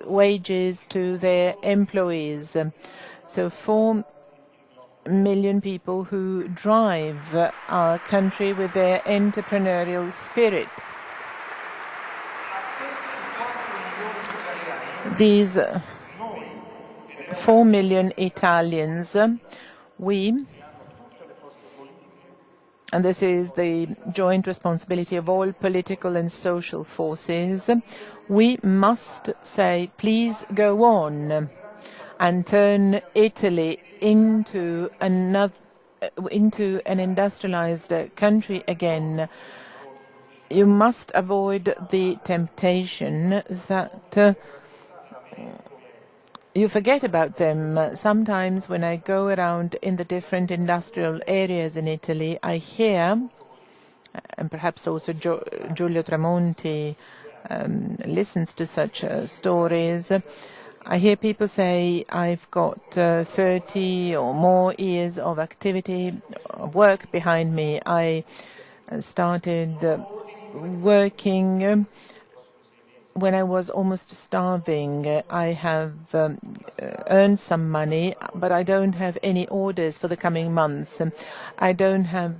wages to their employees. So 4 million people who drive our country with their entrepreneurial spirit. These 4 million Italians, and this is the joint responsibility of all political and social forces, we must say, please go on and turn Italy into an industrialized country again. You must avoid the temptation that you forget about them. Sometimes when I go around in the different industrial areas in Italy, I hear, and perhaps also Giulio Tremonti listens to such stories, I hear people say, I've got 30 or more years of activity, of work behind me. I started working when I was almost starving. I have earned some money, but I don't have any orders for the coming months. I don't have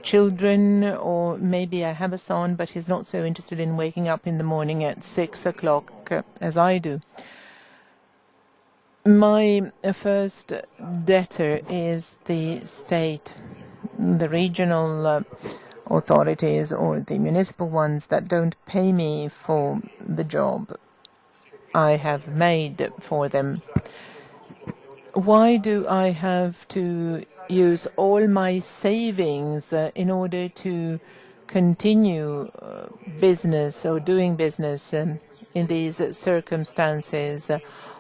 children, or maybe I have a son, but he's not so interested in waking up in the morning at 6 o'clock as I do. My first debtor is the state, the regional authorities or the municipal ones that don't pay me for the job I have made for them. Why do I have to use all my savings in order to continue business or doing business in these circumstances?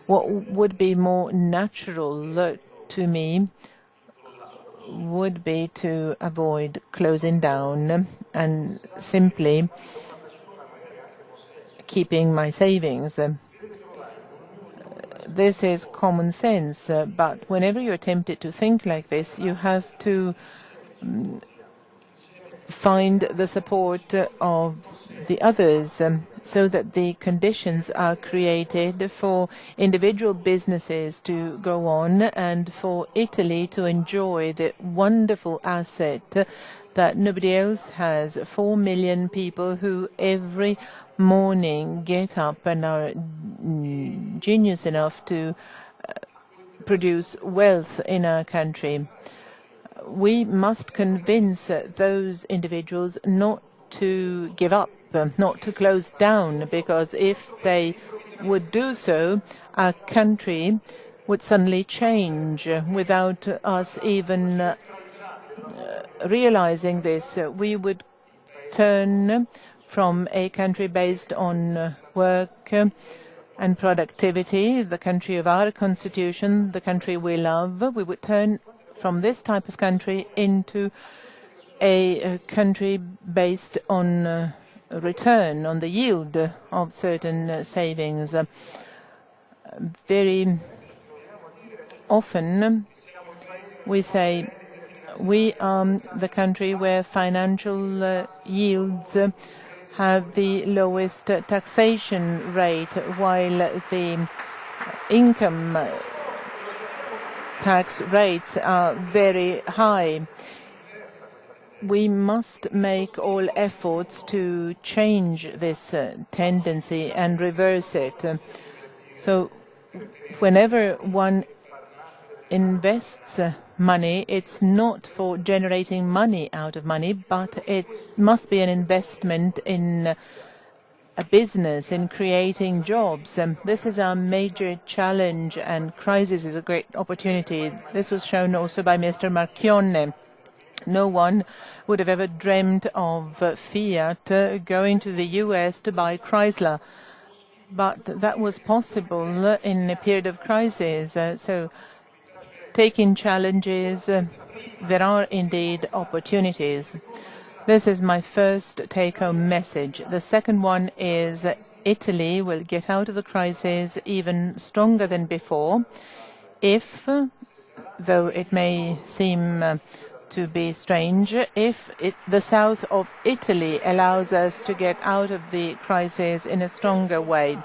What would be more natural to me would be to avoid closing down and simply keeping my savings. This is common sense, but whenever you're tempted to think like this, you have to find the support of the others so that the conditions are created for individual businesses to go on and for Italy to enjoy the wonderful asset that nobody else has. 4 million people who every morning get up and are genius enough to produce wealth in our country. We must convince those individuals not to give up, not to close down, because if they would do so, our country would suddenly change without us even realizing this. We would turn from a country based on work and productivity, the country of our constitution, the country we love. We would turn from this type of country into a country based on return, on the yield of certain savings. Very often we say we are the country where financial yields have the lowest taxation rate, while the income tax rates are very high. We must make all efforts to change this tendency and reverse it. So whenever one invests money, it's not for generating money out of money, but it must be an investment in a business, in creating jobs. This is our major challenge, and crisis is a great opportunity. This was shown also by Mr. Marchionne. No one would have ever dreamed of Fiat going to the US to buy Chrysler. But that was possible in a period of crisis. So taking challenges, there are indeed opportunities. This is my first take-home message. The second one is Italy will get out of the crisis even stronger than before if, though it may seem to be strange, if the south of Italy allows us to get out of the crisis in a stronger way.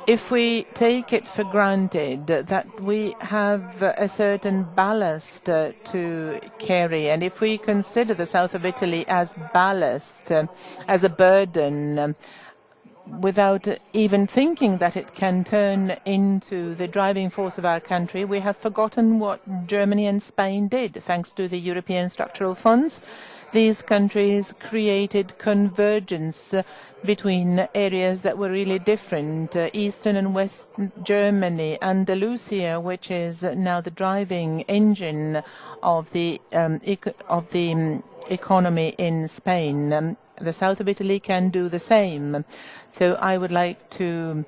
If we take it for granted that we have a certain ballast to carry, and if we consider the south of Italy as ballast, as a burden, without even thinking that it can turn into the driving force of our country, we have forgotten what Germany and Spain did. Thanks to the European structural funds, these countries created convergence between areas that were really different, Eastern and West Germany, Andalusia, which is now the driving engine of the economy in Spain. The south of Italy can do the same. So I would like to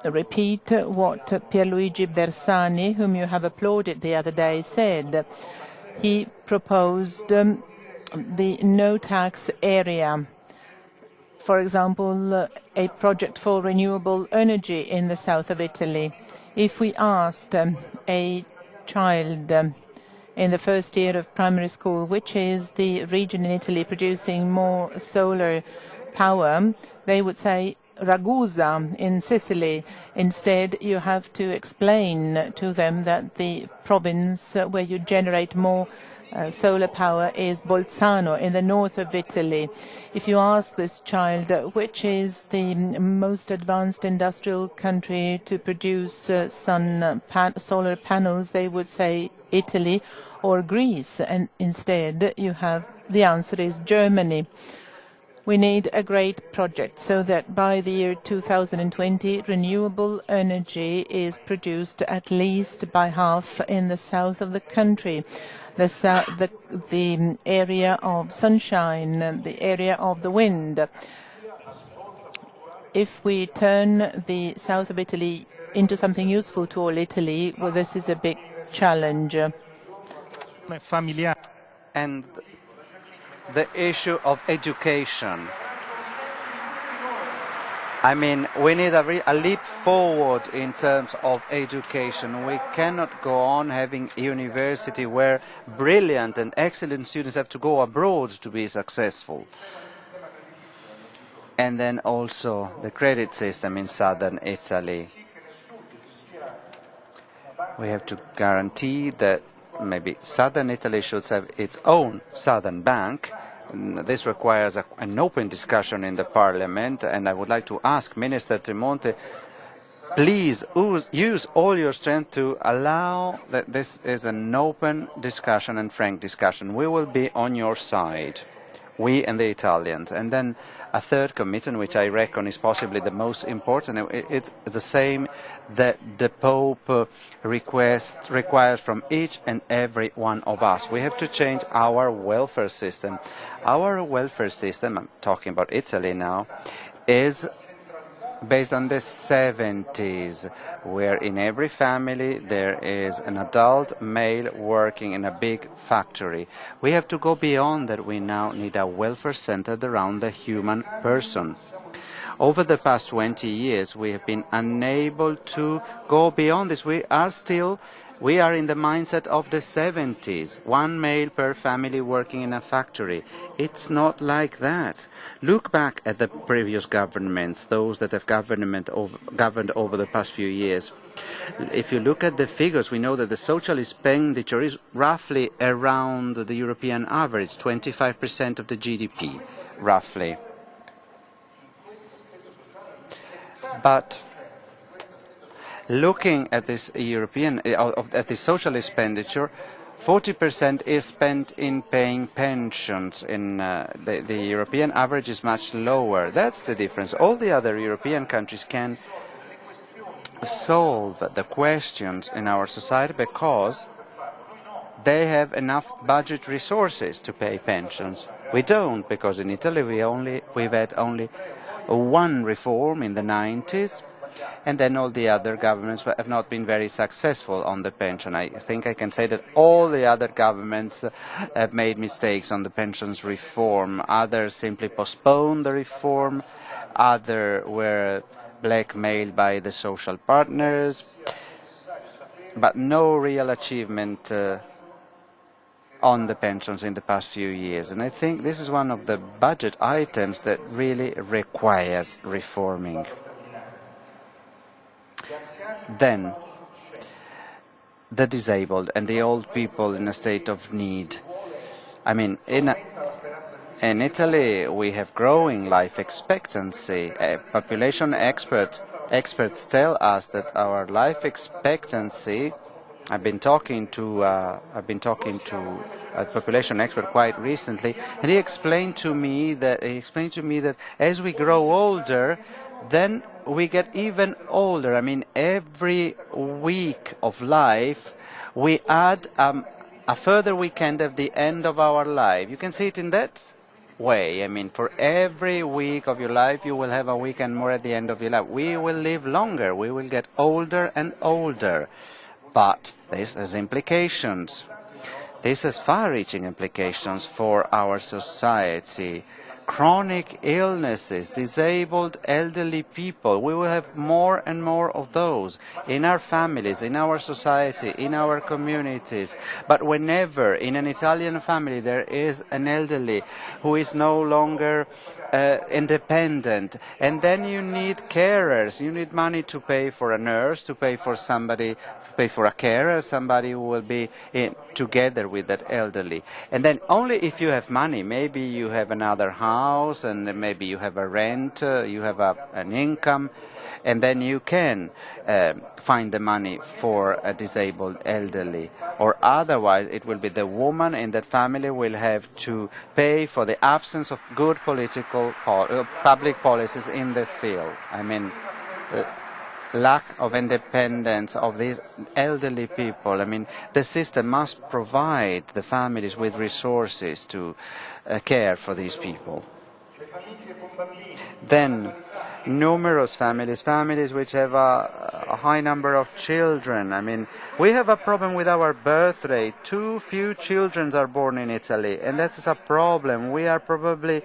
repeat what Pierluigi Bersani, whom you have applauded the other day, said. He proposed the no-tax area. For example, a project for renewable energy in the south of Italy. If we asked a child in the first year of primary school, which is the region in Italy producing more solar power, they would say Ragusa in Sicily. Instead, you have to explain to them that the province where you generate more solar power is Bolzano in the north of Italy. If you ask this child which is the most advanced industrial country to produce solar panels, they would say Italy or Greece, and instead you have the answer is Germany. We need a great project so that by the year 2020 renewable energy is produced at least by half in the south of the country. The area of sunshine, the area of the wind. If we turn the south of Italy into something useful to all Italy, well, this is a big challenge. And the issue of education. I mean, we need a leap forward in terms of education. We cannot go on having a university where brilliant and excellent students have to go abroad to be successful. And then also the credit system in southern Italy. We have to guarantee that maybe southern Italy should have its own southern bank. This requires an open discussion in the parliament, and I would like to ask Minister Tremonti, please use all your strength to allow that this is an open discussion and frank discussion. We will be on your side, we and the Italians. And then a third commitment, which I reckon is possibly the most important, it's the same that the Pope requires from each and every one of us. We have to change our welfare system. Our welfare system, I'm talking about Italy now, is based on the 70s, where in every family there is an adult male working in a big factory. We have to go beyond that. We now need a welfare centered around the human person. Over the past 20 years, we have been unable to go beyond this. We are in the mindset of the 70s, one male per family working in a factory. It's not like that. Look back at the previous governments, those that have governed over the past few years. If you look at the figures, we know that the social expenditure is roughly around the European average, 25% of the GDP, roughly. But looking at this at the social expenditure, 40% is spent in paying pensions. In the European average is much lower. That's the difference. All the other European countries can solve the questions in our society because they have enough budget resources to pay pensions. We don't, because in Italy we've had only one reform in the 90s, and then all the other governments have not been very successful on the pension. I think I can say that all the other governments have made mistakes on the pensions reform. Others simply postponed the reform, others were blackmailed by the social partners, but no real achievement on the pensions in the past few years. And I think this is one of the budget items that really requires reforming. Then, the disabled and the old people in a state of need. I mean, in Italy we have growing life expectancy. Population experts tell us that our life expectancy. I've been talking to a population expert quite recently, and he explained to me that as we grow older, then we get even older. I mean, every week of life we add a further weekend at the end of our life. You can see it in that way. I mean, for every week of your life you will have a weekend more at the end of your life. We will live longer, we will get older and older. But this has implications. This has far-reaching implications for our society. Chronic illnesses, disabled elderly people, we will have more and more of those in our families, in our society, in our communities. But whenever in an Italian family there is an elderly who is no longer independent, and then you need carers, you need money to pay for a nurse, to pay for somebody, to pay for a carer, somebody who will be together with that elderly. And then only if you have money, maybe you have another house, and maybe you have a rent, you have an income, and then you can find the money for a disabled elderly. Or otherwise it will be the woman in that family will have to pay for the absence of good public policies in the field. I mean, lack of independence of these elderly people. I mean, the system must provide the families with resources to care for these people. Then, numerous families which have a high number of children. I mean, we have a problem with our birth rate. Too few children are born in Italy, and that's a problem. We are probably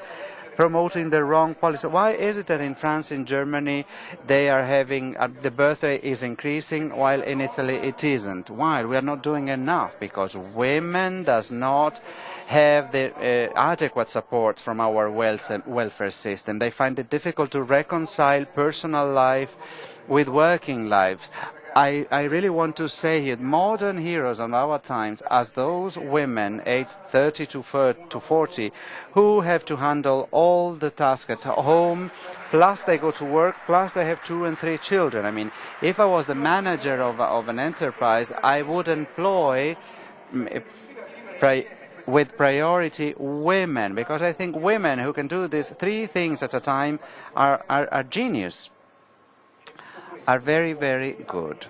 promoting the wrong policy. Why is it that in France, in Germany, they are having the birth rate is increasing, while in Italy it isn't? Why? We are not doing enough, because women does not have the adequate support from our welfare system. They find it difficult to reconcile personal life with working lives. I really want to say here, modern heroes of our times as those women aged 30 to 40 who have to handle all the tasks at home, plus they go to work, plus they have 2 and 3 children. I mean, if I was the manager of an enterprise, I would employ with priority women, because I think women who can do these 3 things at a time are genius. Are very, very good.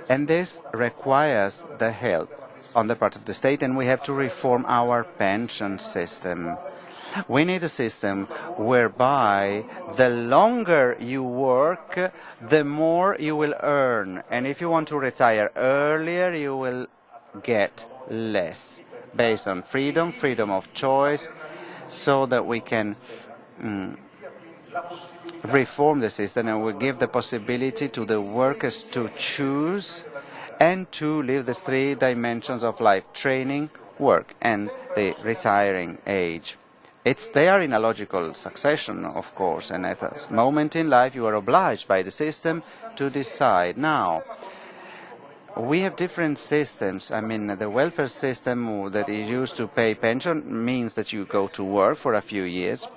And this requires the help on the part of the state, and we have to reform our pension system. We need a system whereby the longer you work, the more you will earn. And if you want to retire earlier, you will get less, based on freedom of choice, so that we can reform the system and will give the possibility to the workers to choose and to live the 3 dimensions of life: training, work, and the retiring age. They are in a logical succession, of course, and at a moment in life you are obliged by the system to decide. Now, we have different systems. I mean, the welfare system that is used to pay pension means that you go to work for a few years.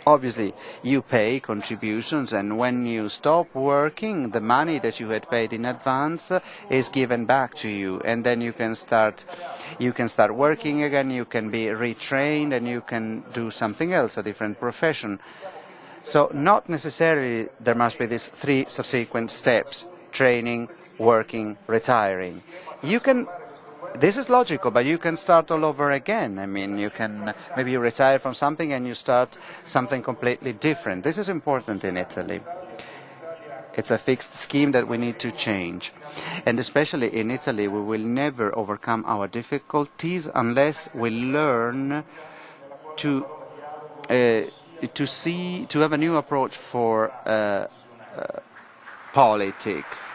Obviously, you pay contributions, and when you stop working, the money that you had paid in advance is given back to you, and then you can start working again, you can be retrained, and you can do something else, a different profession. So not necessarily there must be these 3 subsequent steps: training, working, retiring. You can this is logical, but you can start all over again. I mean, you can maybe you retire from something and you start something completely different. This is important in Italy. It's a fixed scheme that we need to change. And especially in Italy, we will never overcome our difficulties unless we learn to have a new approach for politics.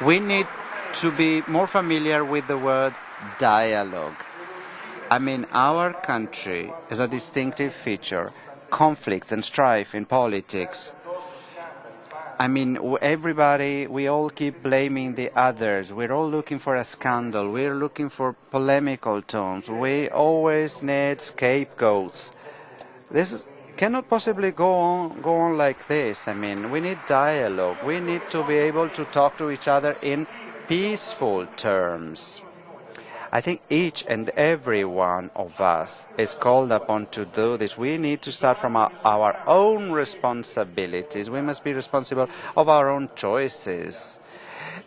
We need to be more familiar with the word dialogue. I mean, our country has a distinctive feature, conflicts and strife in politics. I mean, we all keep blaming the others. We're all looking for a scandal. We're looking for polemical tones. We always need scapegoats. This cannot possibly go on like this. I mean, we need dialogue. We need to be able to talk to each other in peaceful terms. I think each and every one of us is called upon to do this. We need to start from our own responsibilities. We must be responsible of our own choices.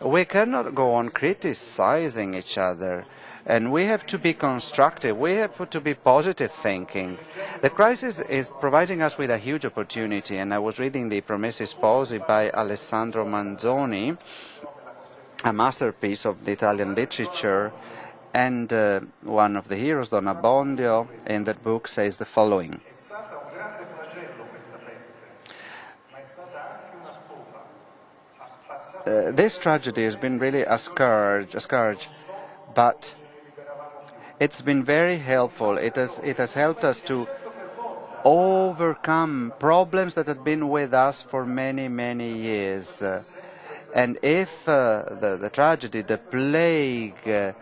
We cannot go on criticizing each other. And we have to be constructive. We have to be positive thinking. The crisis is providing us with a huge opportunity. And I was reading the Promessi Sposi by Alessandro Manzoni, a masterpiece of the Italian literature. And one of the heroes, Don Abbondio, in that book says the following. This tragedy has been really a scourge, but it's been very helpful. It has helped us to overcome problems that had been with us for many, many years. And if the tragedy, the plague,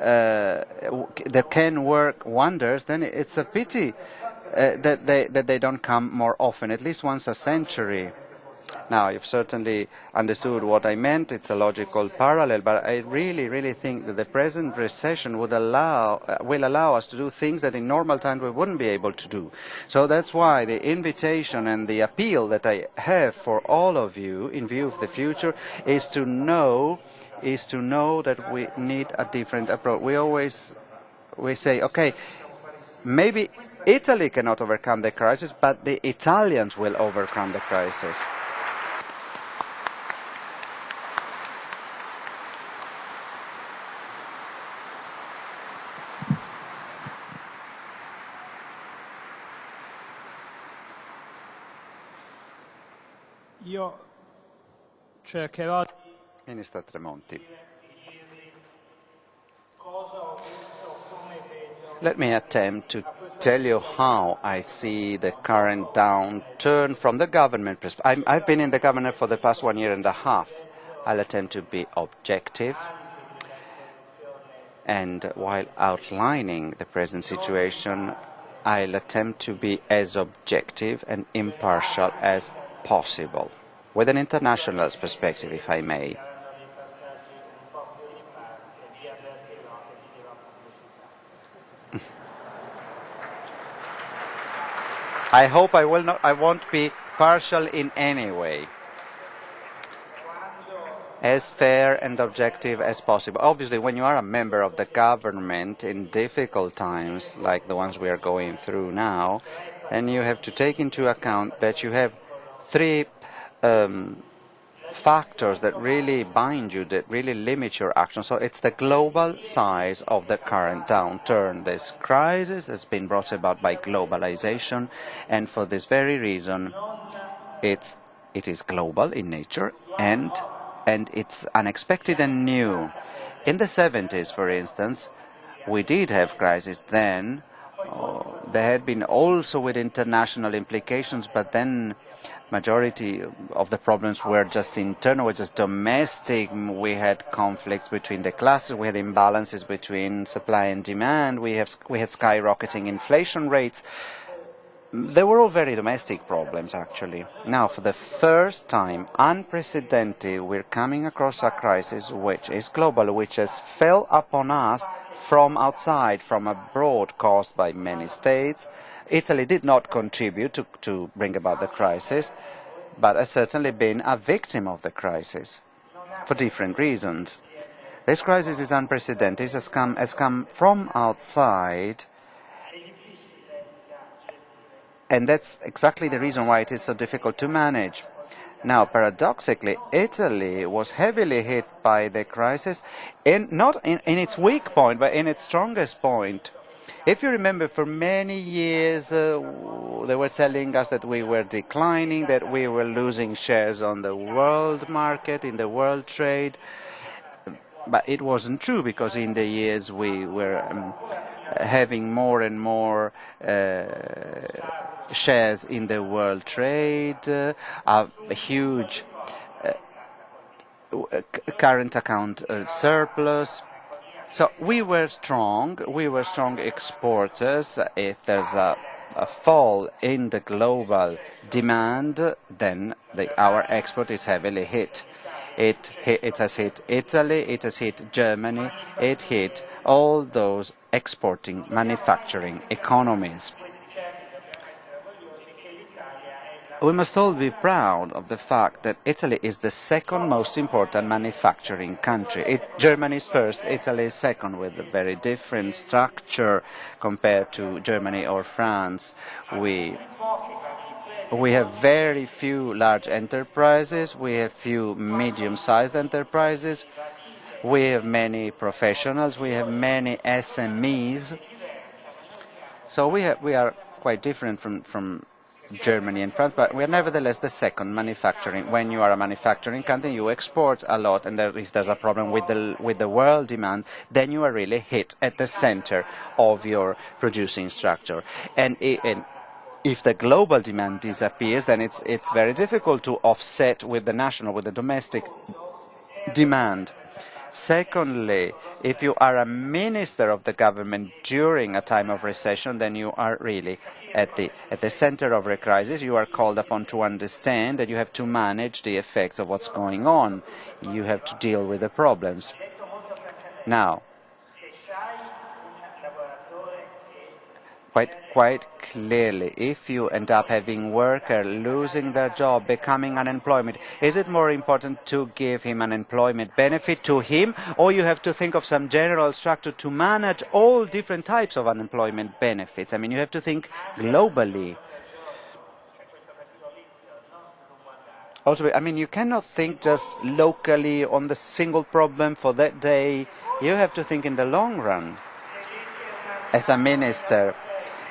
that can work wonders, then it's a pity that they don't come more often, at least once a century. Now, you've certainly understood what I meant. It's a logical parallel, but I really, really think that the present recession will allow us to do things that in normal times we wouldn't be able to do. So that's why the invitation and the appeal that I have for all of you in view of the future is to know that we need a different approach. We say, okay, maybe Italy cannot overcome the crisis, but the Italians will overcome the crisis. Io cercherò Minister Tremonti. Let me attempt to tell you how I see the current downturn from the government perspective. I've been in the government for the past 1 year and a half. I'll attempt to be objective, and while outlining the present situation, I'll attempt to be as objective and impartial as possible, with an international perspective, if I may. I hope I won't be partial in any way. As fair and objective as possible. Obviously, when you are a member of the government in difficult times, like the ones we are going through now, then you have to take into account that you have three factors that really bind you, that really limit your action. So it's the global size of the current downturn. This crisis has been brought about by globalization, and for this very reason, it is global in nature, and it's unexpected and new. In the 70s, for instance, we did have crisis then. There had been also with international implications, but then majority of the problems were just internal, were just domestic. We had conflicts between the classes, we had imbalances between supply and demand, we had skyrocketing inflation rates. They were all very domestic problems, actually. Now, for the first time, unprecedented, we're coming across a crisis which is global, which has fell upon us from outside, from abroad, caused by many states. Italy did not contribute to bring about the crisis, but has certainly been a victim of the crisis for different reasons. This crisis is unprecedented. It has come from outside, and that's exactly the reason why it is so difficult to manage. Now, paradoxically, Italy was heavily hit by the crisis, not in its weak point, but in its strongest point. If you remember, for many years, they were telling us that we were declining, that we were losing shares on the world market, in the world trade. But it wasn't true, because in the years we were having more and more shares in the world trade, a huge current account surplus. So we were strong exporters. If there's a fall in the global demand, then our export is heavily hit. It has hit Italy, it has hit Germany, it hit all those exporting manufacturing economies. We must all be proud of the fact that Italy is the second most important manufacturing country. Germany is first, Italy is second, with a very different structure compared to Germany or France. We have very few large enterprises, we have few medium-sized enterprises, we have many professionals, we have many SMEs. So we are quite different from Germany and France, but we are nevertheless the second manufacturing. When you are a manufacturing country, you export a lot, and if there's a problem with the world demand, then you are really hit at the center of your producing structure. And if the global demand disappears, then it's very difficult to offset with the domestic demand. Secondly, if you are a minister of the government during a time of recession, then you are really at the center of a crisis. You are called upon to understand that you have to manage the effects of what's going on. You have to deal with the problems. Now, quite clearly, if you end up having worker losing their job, becoming unemployment, is it more important to give him an employment benefit to him, or you have to think of some general structure to manage all different types of unemployment benefits? I mean, you have to think globally. Also, I mean, you cannot think just locally on the single problem for that day. You have to think in the long run. As a minister,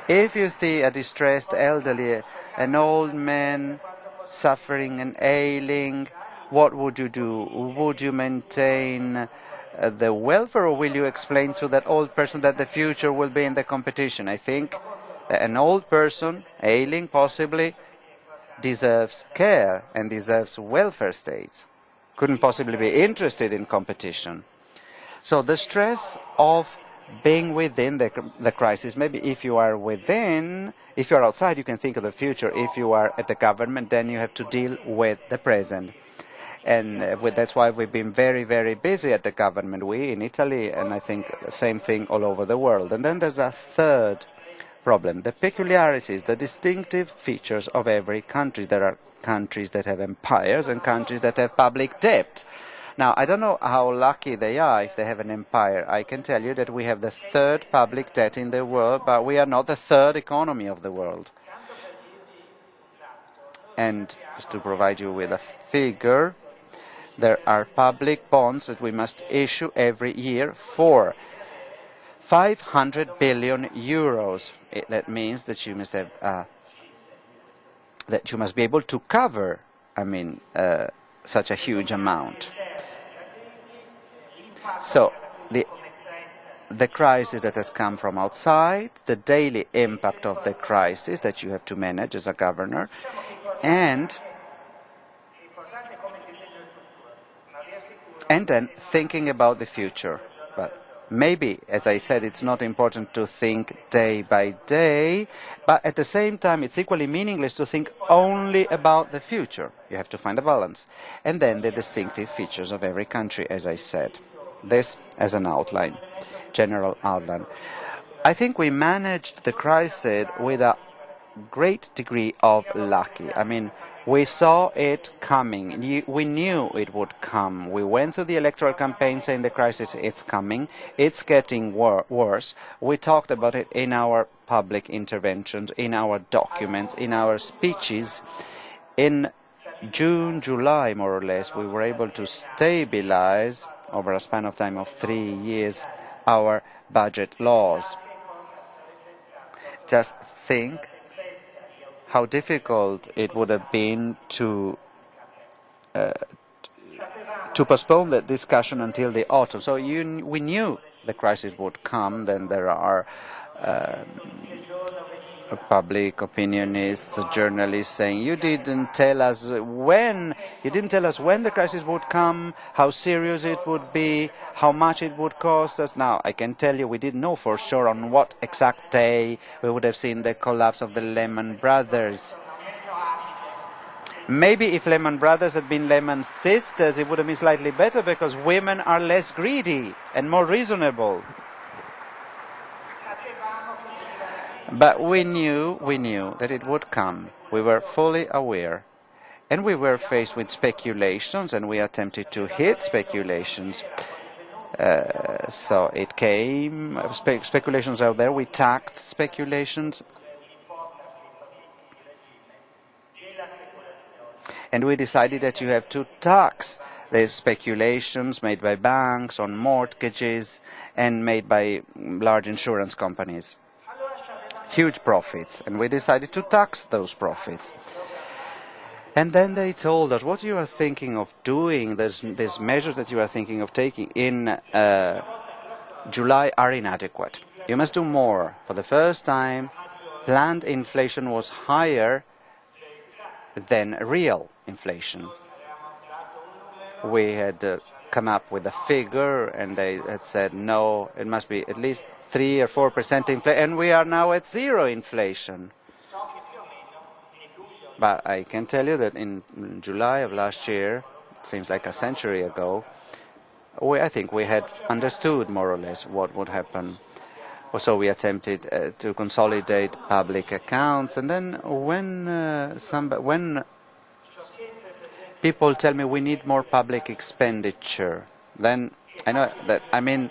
if you see a distressed elderly, an old man suffering and ailing, what would you do? Would you maintain the welfare, or will you explain to that old person that the future will be in the competition? I think an old person, ailing possibly, deserves care and deserves welfare states. Couldn't possibly be interested in competition. So the stress of being within the crisis. Maybe if you are within, if you are outside, you can think of the future. If you are at the government, then you have to deal with the present. And that's why we've been very, very busy at the government. We in Italy, and I think the same thing all over the world. And then there's a third problem, the peculiarities, the distinctive features of every country. There are countries that have empires and countries that have public debt. Now, I don't know how lucky they are if they have an empire. I can tell you that we have the third public debt in the world, but we are not the third economy of the world. And just to provide you with a figure, there are public bonds that we must issue every year for 500 billion euros. That means that you must have that you must be able to cover, such a huge amount. So the crisis that has come from outside, the daily impact of the crisis that you have to manage as a governor, and then thinking about the future. But maybe, as I said, it's not important to think day by day, but at the same time it's equally meaningless to think only about the future. You have to find a balance. And then the distinctive features of every country, as I said. This as an outline, general outline. I think we managed the crisis with a great degree of luck. I mean, We saw it coming. We knew it would come. We went through the electoral campaign saying the crisis is coming. It's getting worse. We talked about it in our public interventions, in our documents, in our speeches. In June, July, more or less, we were able to stabilize, over a span of time of 3 years, our budget laws. Just think how difficult it would have been to postpone the discussion until the autumn. So we knew the crisis would come. Then there are public opinionists, journalists saying, you didn't tell us when the crisis would come, how serious it would be, how much it would cost us. Now, I can tell you we didn't know for sure on what exact day we would have seen the collapse of the Lehman Brothers. Maybe if Lehman Brothers had been Lehman Sisters, it would have been slightly better because women are less greedy and more reasonable. But we knew that it would come. We were fully aware. And we were faced with speculations, and we attempted to hit speculations. So it came, speculations out there, we tacked speculations. And we decided that you have to tax the speculations made by banks on mortgages and made by large insurance companies. Huge profits, and we decided to tax those profits. And then they told us, what you are thinking of doing, these measures that you are thinking of taking in July are inadequate. You must do more. For the first time, planned inflation was higher than real inflation. We had come up with a figure, and they had said, no, it must be at least 3 or 4% inflation, and we are now at 0 inflation. But I can tell you that in July of last year, it seems like a century ago, I think we had understood more or less what would happen. So we attempted to consolidate public accounts, and then when people tell me we need more public expenditure, then I know that, I mean,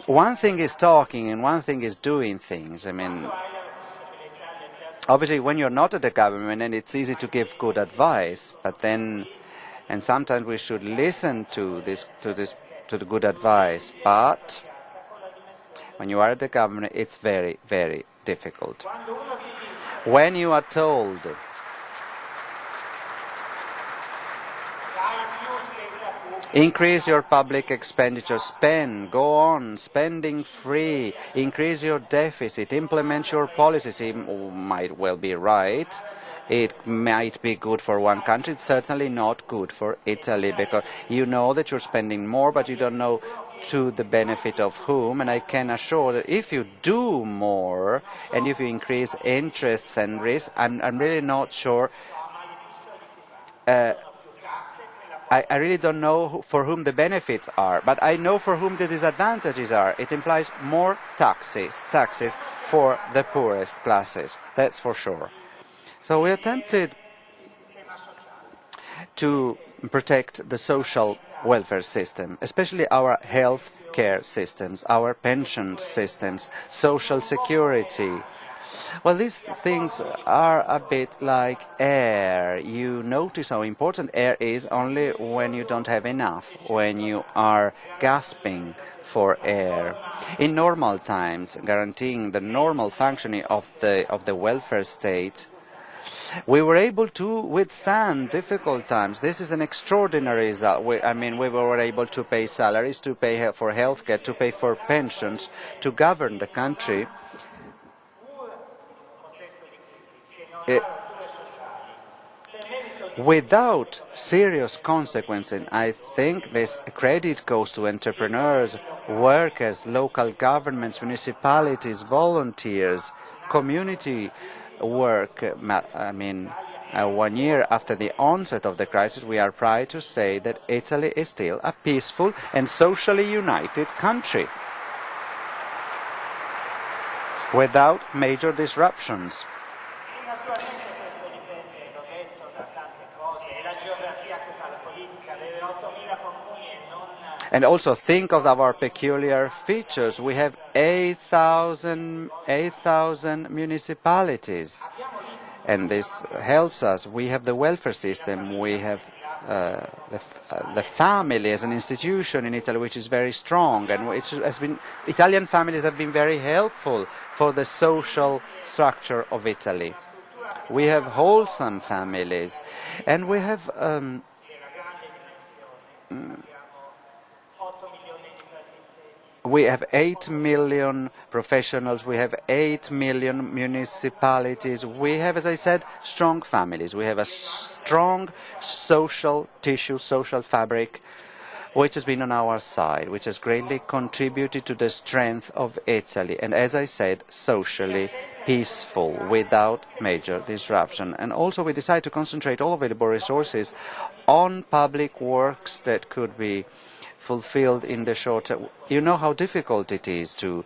one thing is talking and one thing is doing things. I mean, obviously when you're not at the government, and it's easy to give good advice, but then, and sometimes we should listen to the good advice, but when you are at the government, it's very, very difficult. When you are told increase your public expenditure, spend, go on, spending free, increase your deficit, implement your policies. It might well be right. It might be good for one country. It's certainly not good for Italy, because you know that you're spending more, but you don't know to the benefit of whom. And I can assure that if you do more and if you increase interests and risks, I'm really not sure. I really don't know for whom the benefits are, but I know for whom the disadvantages are. It implies more taxes for the poorest classes, that's for sure. So we attempted to protect the social welfare system, especially our health care systems, our pension systems, social security. Well, these things are a bit like air. You notice how important air is only when you don't have enough, when you are gasping for air. In normal times, guaranteeing the normal functioning of the welfare state, we were able to withstand difficult times. This is an extraordinary result. We were able to pay salaries, to pay for healthcare, to pay for pensions, to govern the country. Without serious consequences. I think this credit goes to entrepreneurs, workers, local governments, municipalities, volunteers, community work. 1 year after the onset of the crisis, we are proud to say that Italy is still a peaceful and socially united country, without major disruptions. And also think of our peculiar features. We have 8,000 municipalities, and this helps us. We have the welfare system. We have the family as an institution in Italy, which is very strong, and which has been, Italian families have been very helpful for the social structure of Italy. We have wholesome families, and we have we have 8 million professionals, we have 8 million municipalities, we have, as I said, strong families, we have a strong social tissue, social fabric, which has been on our side, which has greatly contributed to the strength of Italy, and as I said, socially peaceful, without major disruption. And also we decided to concentrate all available resources on public works that could be fulfilled in the short term. You know how difficult it is to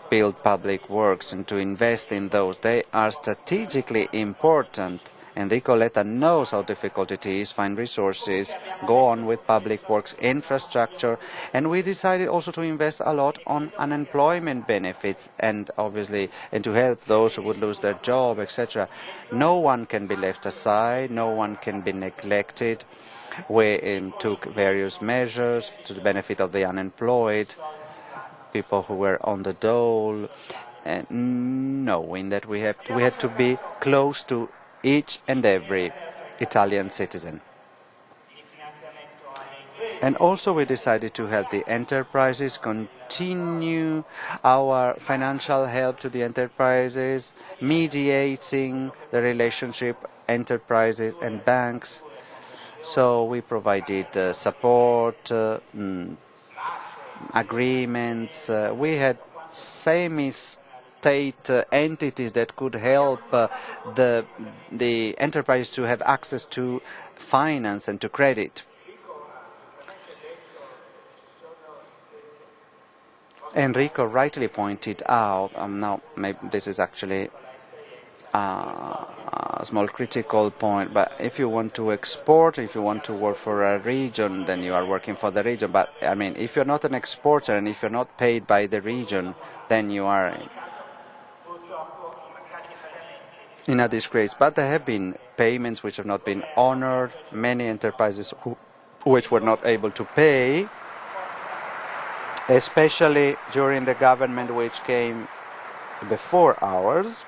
build public works and to invest in those. They are strategically important. Enrico Letta knows how difficult it is, find resources, go on with public works, infrastructure, and we decided also to invest a lot on unemployment benefits and obviously and to help those who would lose their job, etc. No one can be left aside, no one can be neglected. We took various measures to the benefit of the unemployed, people who were on the dole, knowing that we had to be close to each and every Italian citizen. And also we decided to help the enterprises, continue our financial help to the enterprises, mediating the relationship enterprises and banks. So we provided support, agreements. We had semi-state entities that could help the enterprise to have access to finance and to credit. Enrico rightly pointed out, now maybe this is actually a small critical point, but if you want to export, if you want to work for a region, then you are working for the region. But I mean, if you're not an exporter and if you're not paid by the region, then you are in a disgrace. But there have been payments which have not been honored, many enterprises which were not able to pay, especially during the government which came before ours.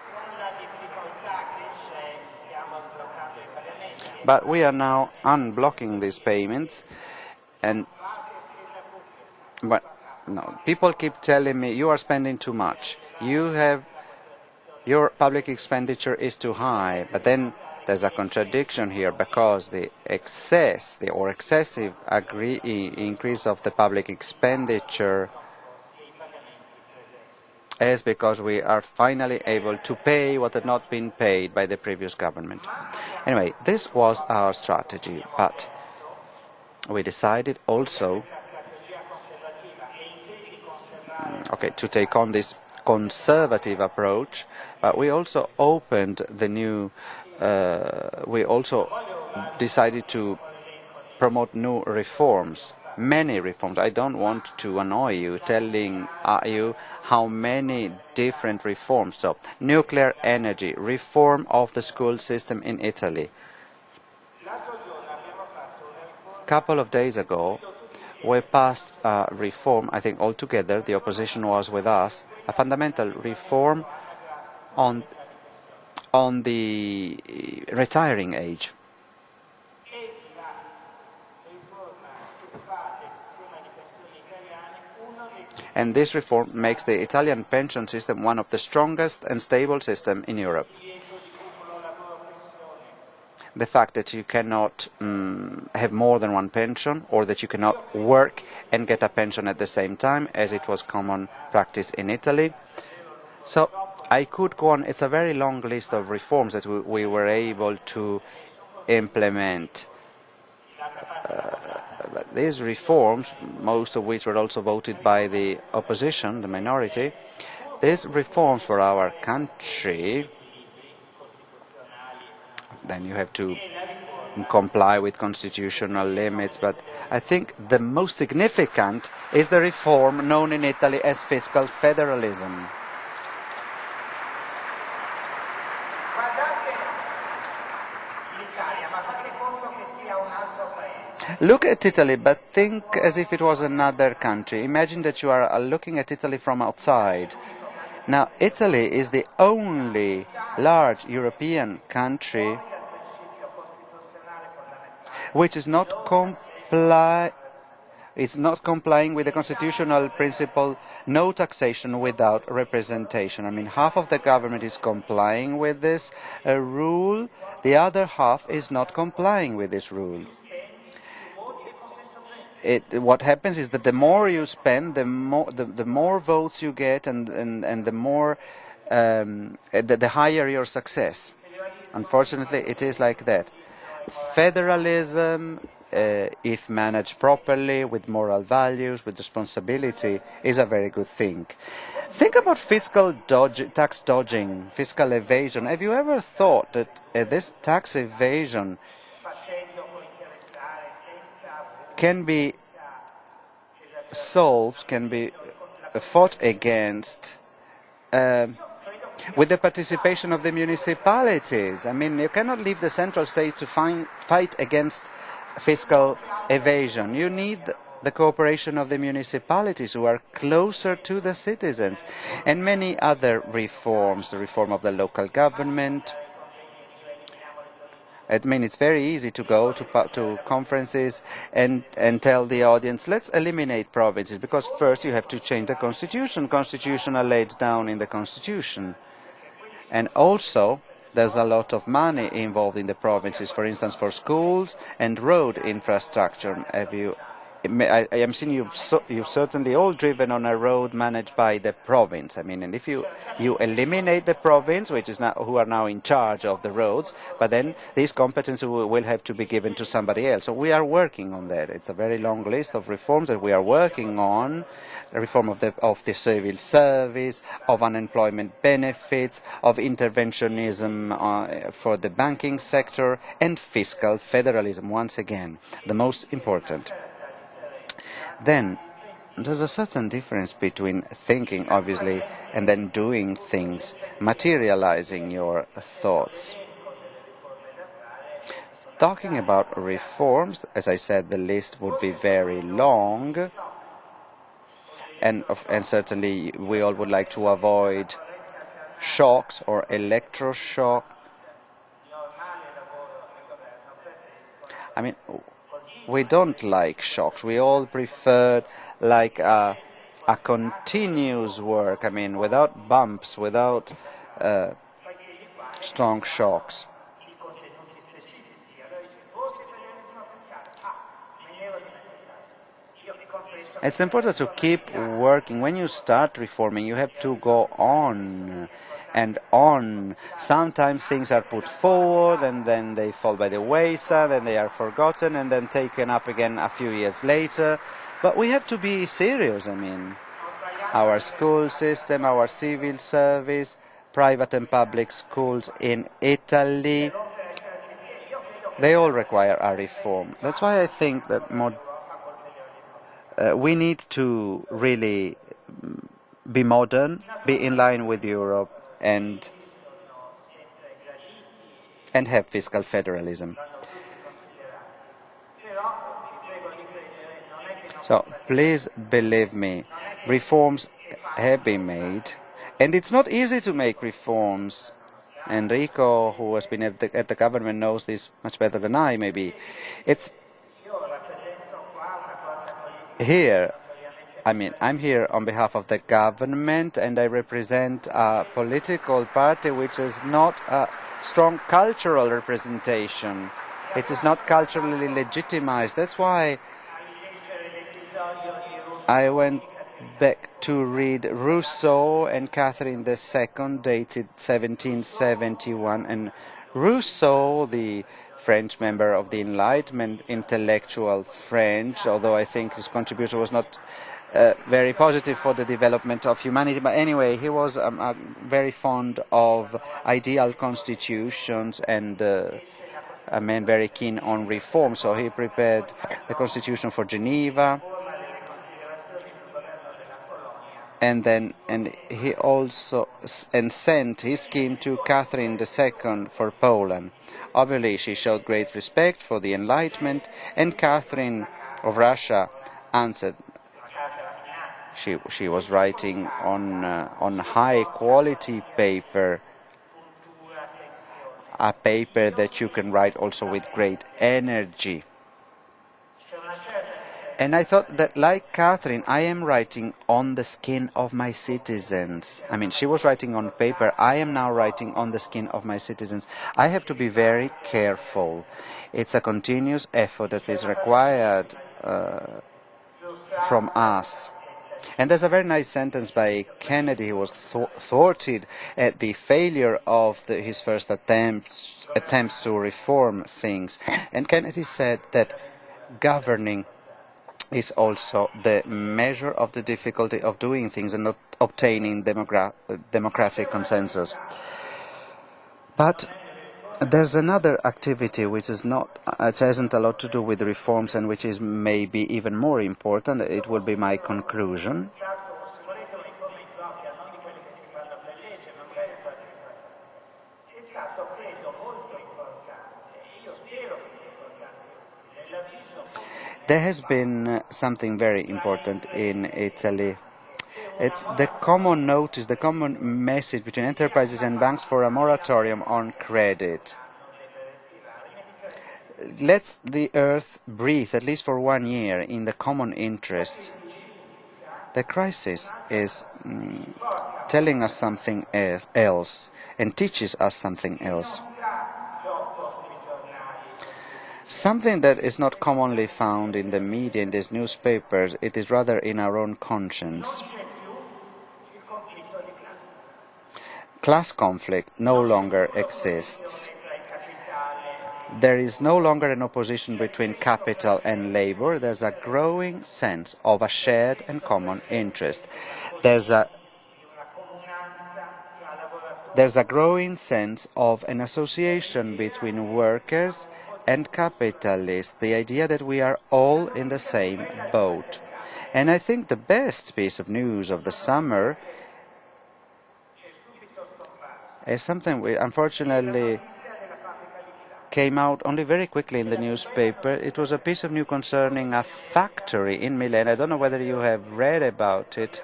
But we are now unblocking these payments, but no, people keep telling me you are spending too much. Your public expenditure is too high. But then there's a contradiction here, because the excessive increase of the public expenditure is because we are finally able to pay what had not been paid by the previous government. Anyway, this was our strategy, but we decided also to take on this conservative approach, but we also opened the new, we also decided to promote new reforms. Many reforms. I don't want to annoy you telling you how many different reforms. So, nuclear energy, reform of the school system in Italy. A couple of days ago, we passed a reform, I think altogether, the opposition was with us, a fundamental reform on the retiring age. And this reform makes the Italian pension system one of the strongest and stable systems in Europe. The fact that you cannot have more than one pension, or that you cannot work and get a pension at the same time, as it was common practice in Italy. So I could go on. It's a very long list of reforms that we were able to implement. But these reforms, most of which were also voted by the opposition, the minority, these reforms for our country, then you have to comply with constitutional limits, but I think the most significant is the reform known in Italy as fiscal federalism. Look at Italy, but think as if it was another country. Imagine that you are looking at Italy from outside. Now, Italy is the only large European country which is not complying with the constitutional principle, no taxation without representation. I mean, half of the government is complying with this rule, the other half is not complying with this rule. What happens is that the more you spend, the more votes you get, and the more the higher your success. Unfortunately, it is like that. Federalism, if managed properly, with moral values, with responsibility, is a very good thing. Think about fiscal tax dodging, fiscal evasion. Have you ever thought that this tax evasion can be solved, can be fought against with the participation of the municipalities? I mean, you cannot leave the central states to fight against fiscal evasion. You need the cooperation of the municipalities, who are closer to the citizens, and many other reforms, the reform of the local government. I mean, it's very easy to go to conferences and tell the audience, let's eliminate provinces, because first you have to change the constitution. Constitution are laid down in the constitution. And also, there's a lot of money involved in the provinces, for instance, for schools and road infrastructure. I am seeing you've certainly all driven on a road managed by the province. I mean, and if you eliminate the province, who are now in charge of the roads, but then these competences will have to be given to somebody else. So we are working on that. It's a very long list of reforms that we are working on. The reform of the civil service, of unemployment benefits, of interventionism for the banking sector, and fiscal federalism, once again, the most important. Then, there's a certain difference between thinking, obviously, and then doing things, materializing your thoughts. Talking about reforms, as I said, the list would be very long, and certainly we all would like to avoid shocks or electroshock. I mean, we don't like shocks. We all prefer like a continuous work. I mean, without bumps, without strong shocks. It's important to keep working. When you start reforming, you have to go on and on. Sometimes things are put forward and then they fall by the wayside, and they are forgotten and then taken up again a few years later. But we have to be serious. I mean, our school system, our civil service, private and public schools in Italy, they all require a reform. That's why I think that we need to really be modern, be in line with Europe, and have fiscal federalism. So please believe me, reforms have been made, and it's not easy to make reforms. Enrico, who has been at the government, knows this much better than I, maybe. It's here. I mean, I'm here on behalf of the government, and I represent a political party which is not a strong cultural representation. It is not culturally legitimized. That's why I went back to read Rousseau and Catherine II, dated 1771. And Rousseau, the French member of the Enlightenment, intellectual French, although I think his contribution was not very positive for the development of humanity. But anyway, he was very fond of ideal constitutions and a man very keen on reform, so he prepared the constitution for Geneva, and he also sent his scheme to Catherine II for Poland. Obviously, she showed great respect for the Enlightenment, and Catherine of Russia answered. She was writing on high quality paper, a paper that you can write also with great energy. And I thought that, like Catherine, I am writing on the skin of my citizens. I mean, she was writing on paper, I am now writing on the skin of my citizens. I have to be very careful. It's a continuous effort that is required from us. And there's a very nice sentence by Kennedy. He was thwarted at the failure of his first attempts to reform things. And Kennedy said that governing is also the measure of the difficulty of doing things and not obtaining democratic consensus. But there's another activity which hasn't a lot to do with reforms and which is maybe even more important. It will be my conclusion. There has been something very important in Italy. It's the common notice, the common message between enterprises and banks for a moratorium on credit. Let the earth breathe, at least for 1 year, in the common interest. The crisis is telling us something else and teaches us something else. Something that is not commonly found in the media, in these newspapers, it is rather in our own conscience. Class conflict no longer exists. There is no longer an opposition between capital and labor. There's a growing sense of a shared and common interest. There's a growing sense of an association between workers and capitalists, the idea that we are all in the same boat. And I think the best piece of news of the summer is something which unfortunately came out only very quickly in the newspaper. It was a piece of news concerning a factory in Milan. I don't know whether you have read about it.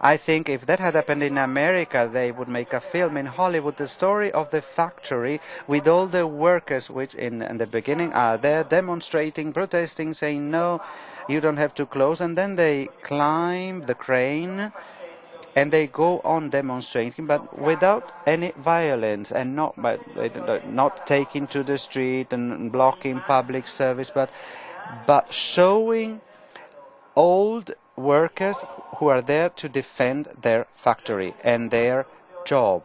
I think if that had happened in America, they would make a film in Hollywood, the story of the factory with all the workers which in the beginning are there demonstrating, protesting, saying, no, you don't have to close. And then they climb the crane and they go on demonstrating, but without any violence and not taking to the street and blocking public service, but showing old workers who are there to defend their factory and their job.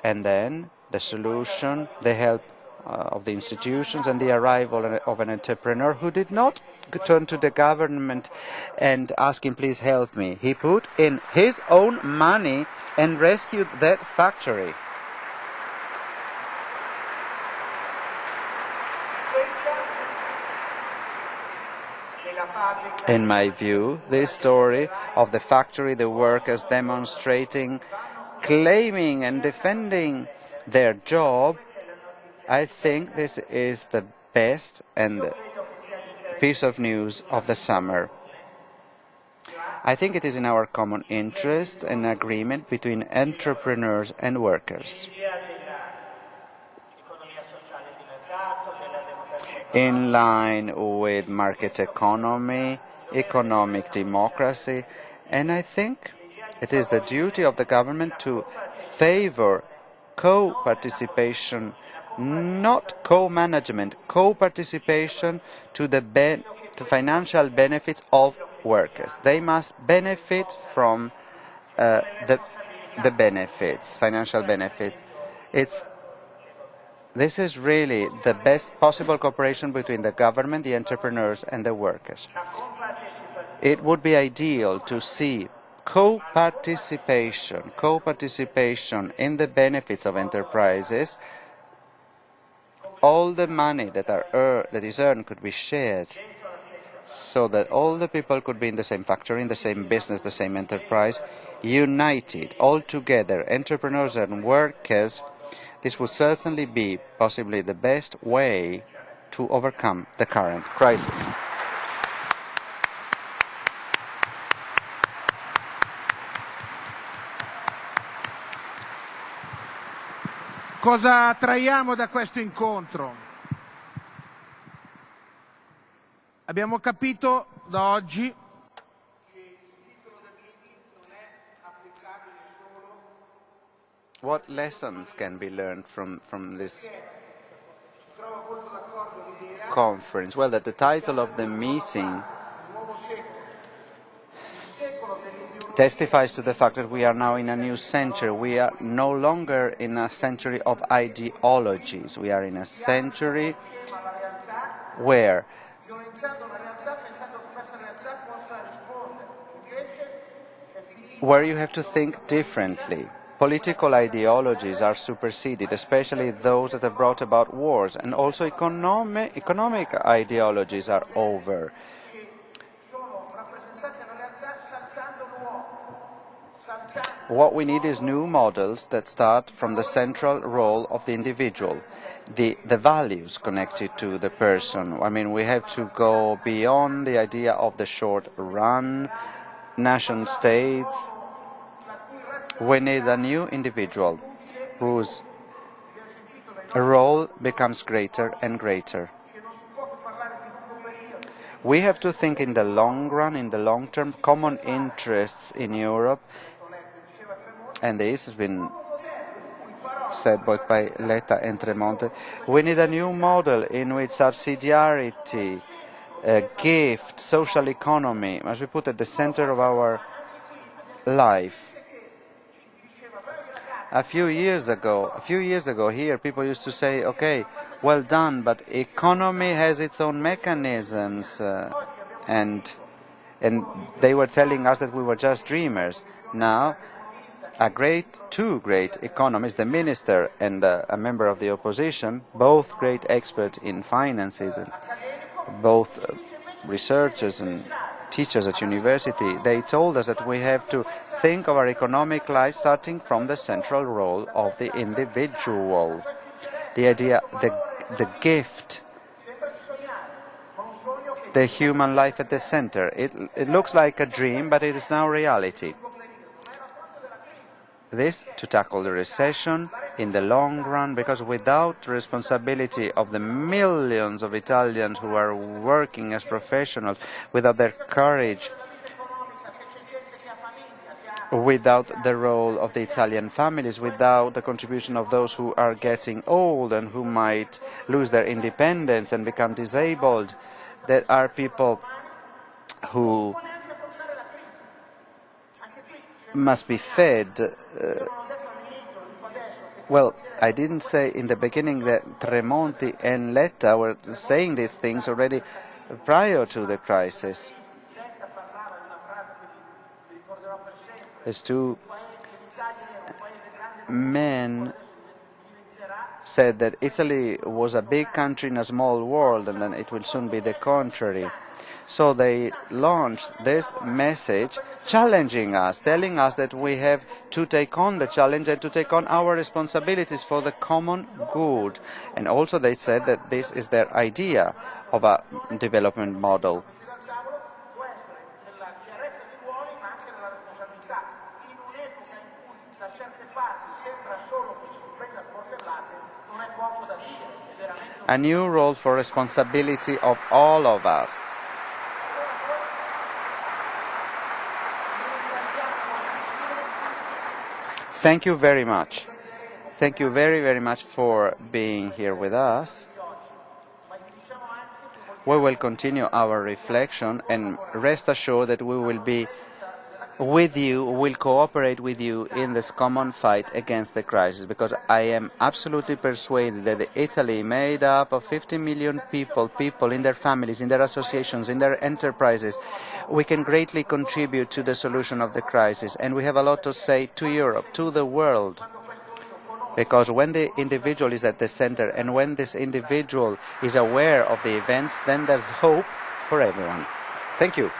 And then the solution, the help of the institutions and the arrival of an entrepreneur who did not turn to the government and ask him, please help me. He put in his own money and rescued that factory. In my view, this story of the factory, the workers demonstrating, claiming and defending their job, I think this is the best and piece of news of the summer. I think it is in our common interest an agreement between entrepreneurs and workers. In line with market economy, economic democracy, and I think it is the duty of the government to favor co-participation, not co-management, co-participation to the financial benefits of workers. They must benefit from the benefits, financial benefits. This is really the best possible cooperation between the government, the entrepreneurs, and the workers. It would be ideal to see co-participation in the benefits of enterprises all the money that is earned could be shared, so that all the people could be in the same factory, in the same business, the same enterprise, united, all together, entrepreneurs and workers, this would certainly be possibly the best way to overcome the current crisis. Cosa traiamo da questo incontro? Abbiamo capito da oggi che il titolo del meeting non è applicabile solo. What lessons can be learned from this conference? Well, that the title of the meeting testifies to the fact that we are now in a new century. We are no longer in a century of ideologies. We are in a century where you have to think differently. Political ideologies are superseded, especially those that have brought about wars, and also economic ideologies are over. What we need is new models that start from the central role of the individual, the values connected to the person. I mean, we have to go beyond the idea of the short run, nation states. We need a new individual whose role becomes greater and greater. We have to think in the long run, in the long term, common interests in Europe, and this has been said both by Letta and Tremonti. We need a new model in which subsidiarity, gift, social economy must be put at the center of our life. A few years ago here, people used to say, okay, well done, but economy has its own mechanisms, and they were telling us that we were just dreamers. Now, two great economists, the minister and a member of the opposition, both great experts in finances, and both researchers and teachers at university, they told us that we have to think of our economic life starting from the central role of the individual. The idea, the gift, the human life at the center. It looks like a dream, but it is now reality. This to tackle the recession in the long run, because without responsibility of the millions of Italians who are working as professionals, without their courage, without the role of the Italian families, without the contribution of those who are getting old and who might lose their independence and become disabled, there are people who must be fed. Well, I didn't say in the beginning that Tremonti and Letta were saying these things already prior to the crisis. These two men said that Italy was a big country in a small world, and then it will soon be the contrary. So they launched this message challenging us, telling us that we have to take on the challenge and to take on our responsibilities for the common good. And also they said that this is their idea of a development model. A new role for responsibility of all of us. Thank you very much. Thank you very, very much for being here with us. We will continue our reflection, and rest assured that we will be with you, will cooperate with you in this common fight against the crisis, because I am absolutely persuaded that Italy, made up of 50 million people in their families, in their associations, in their enterprises, we can greatly contribute to the solution of the crisis, and we have a lot to say to Europe, to the world. Because when the individual is at the center and when this individual is aware of the events, then there's hope for everyone. Thank you.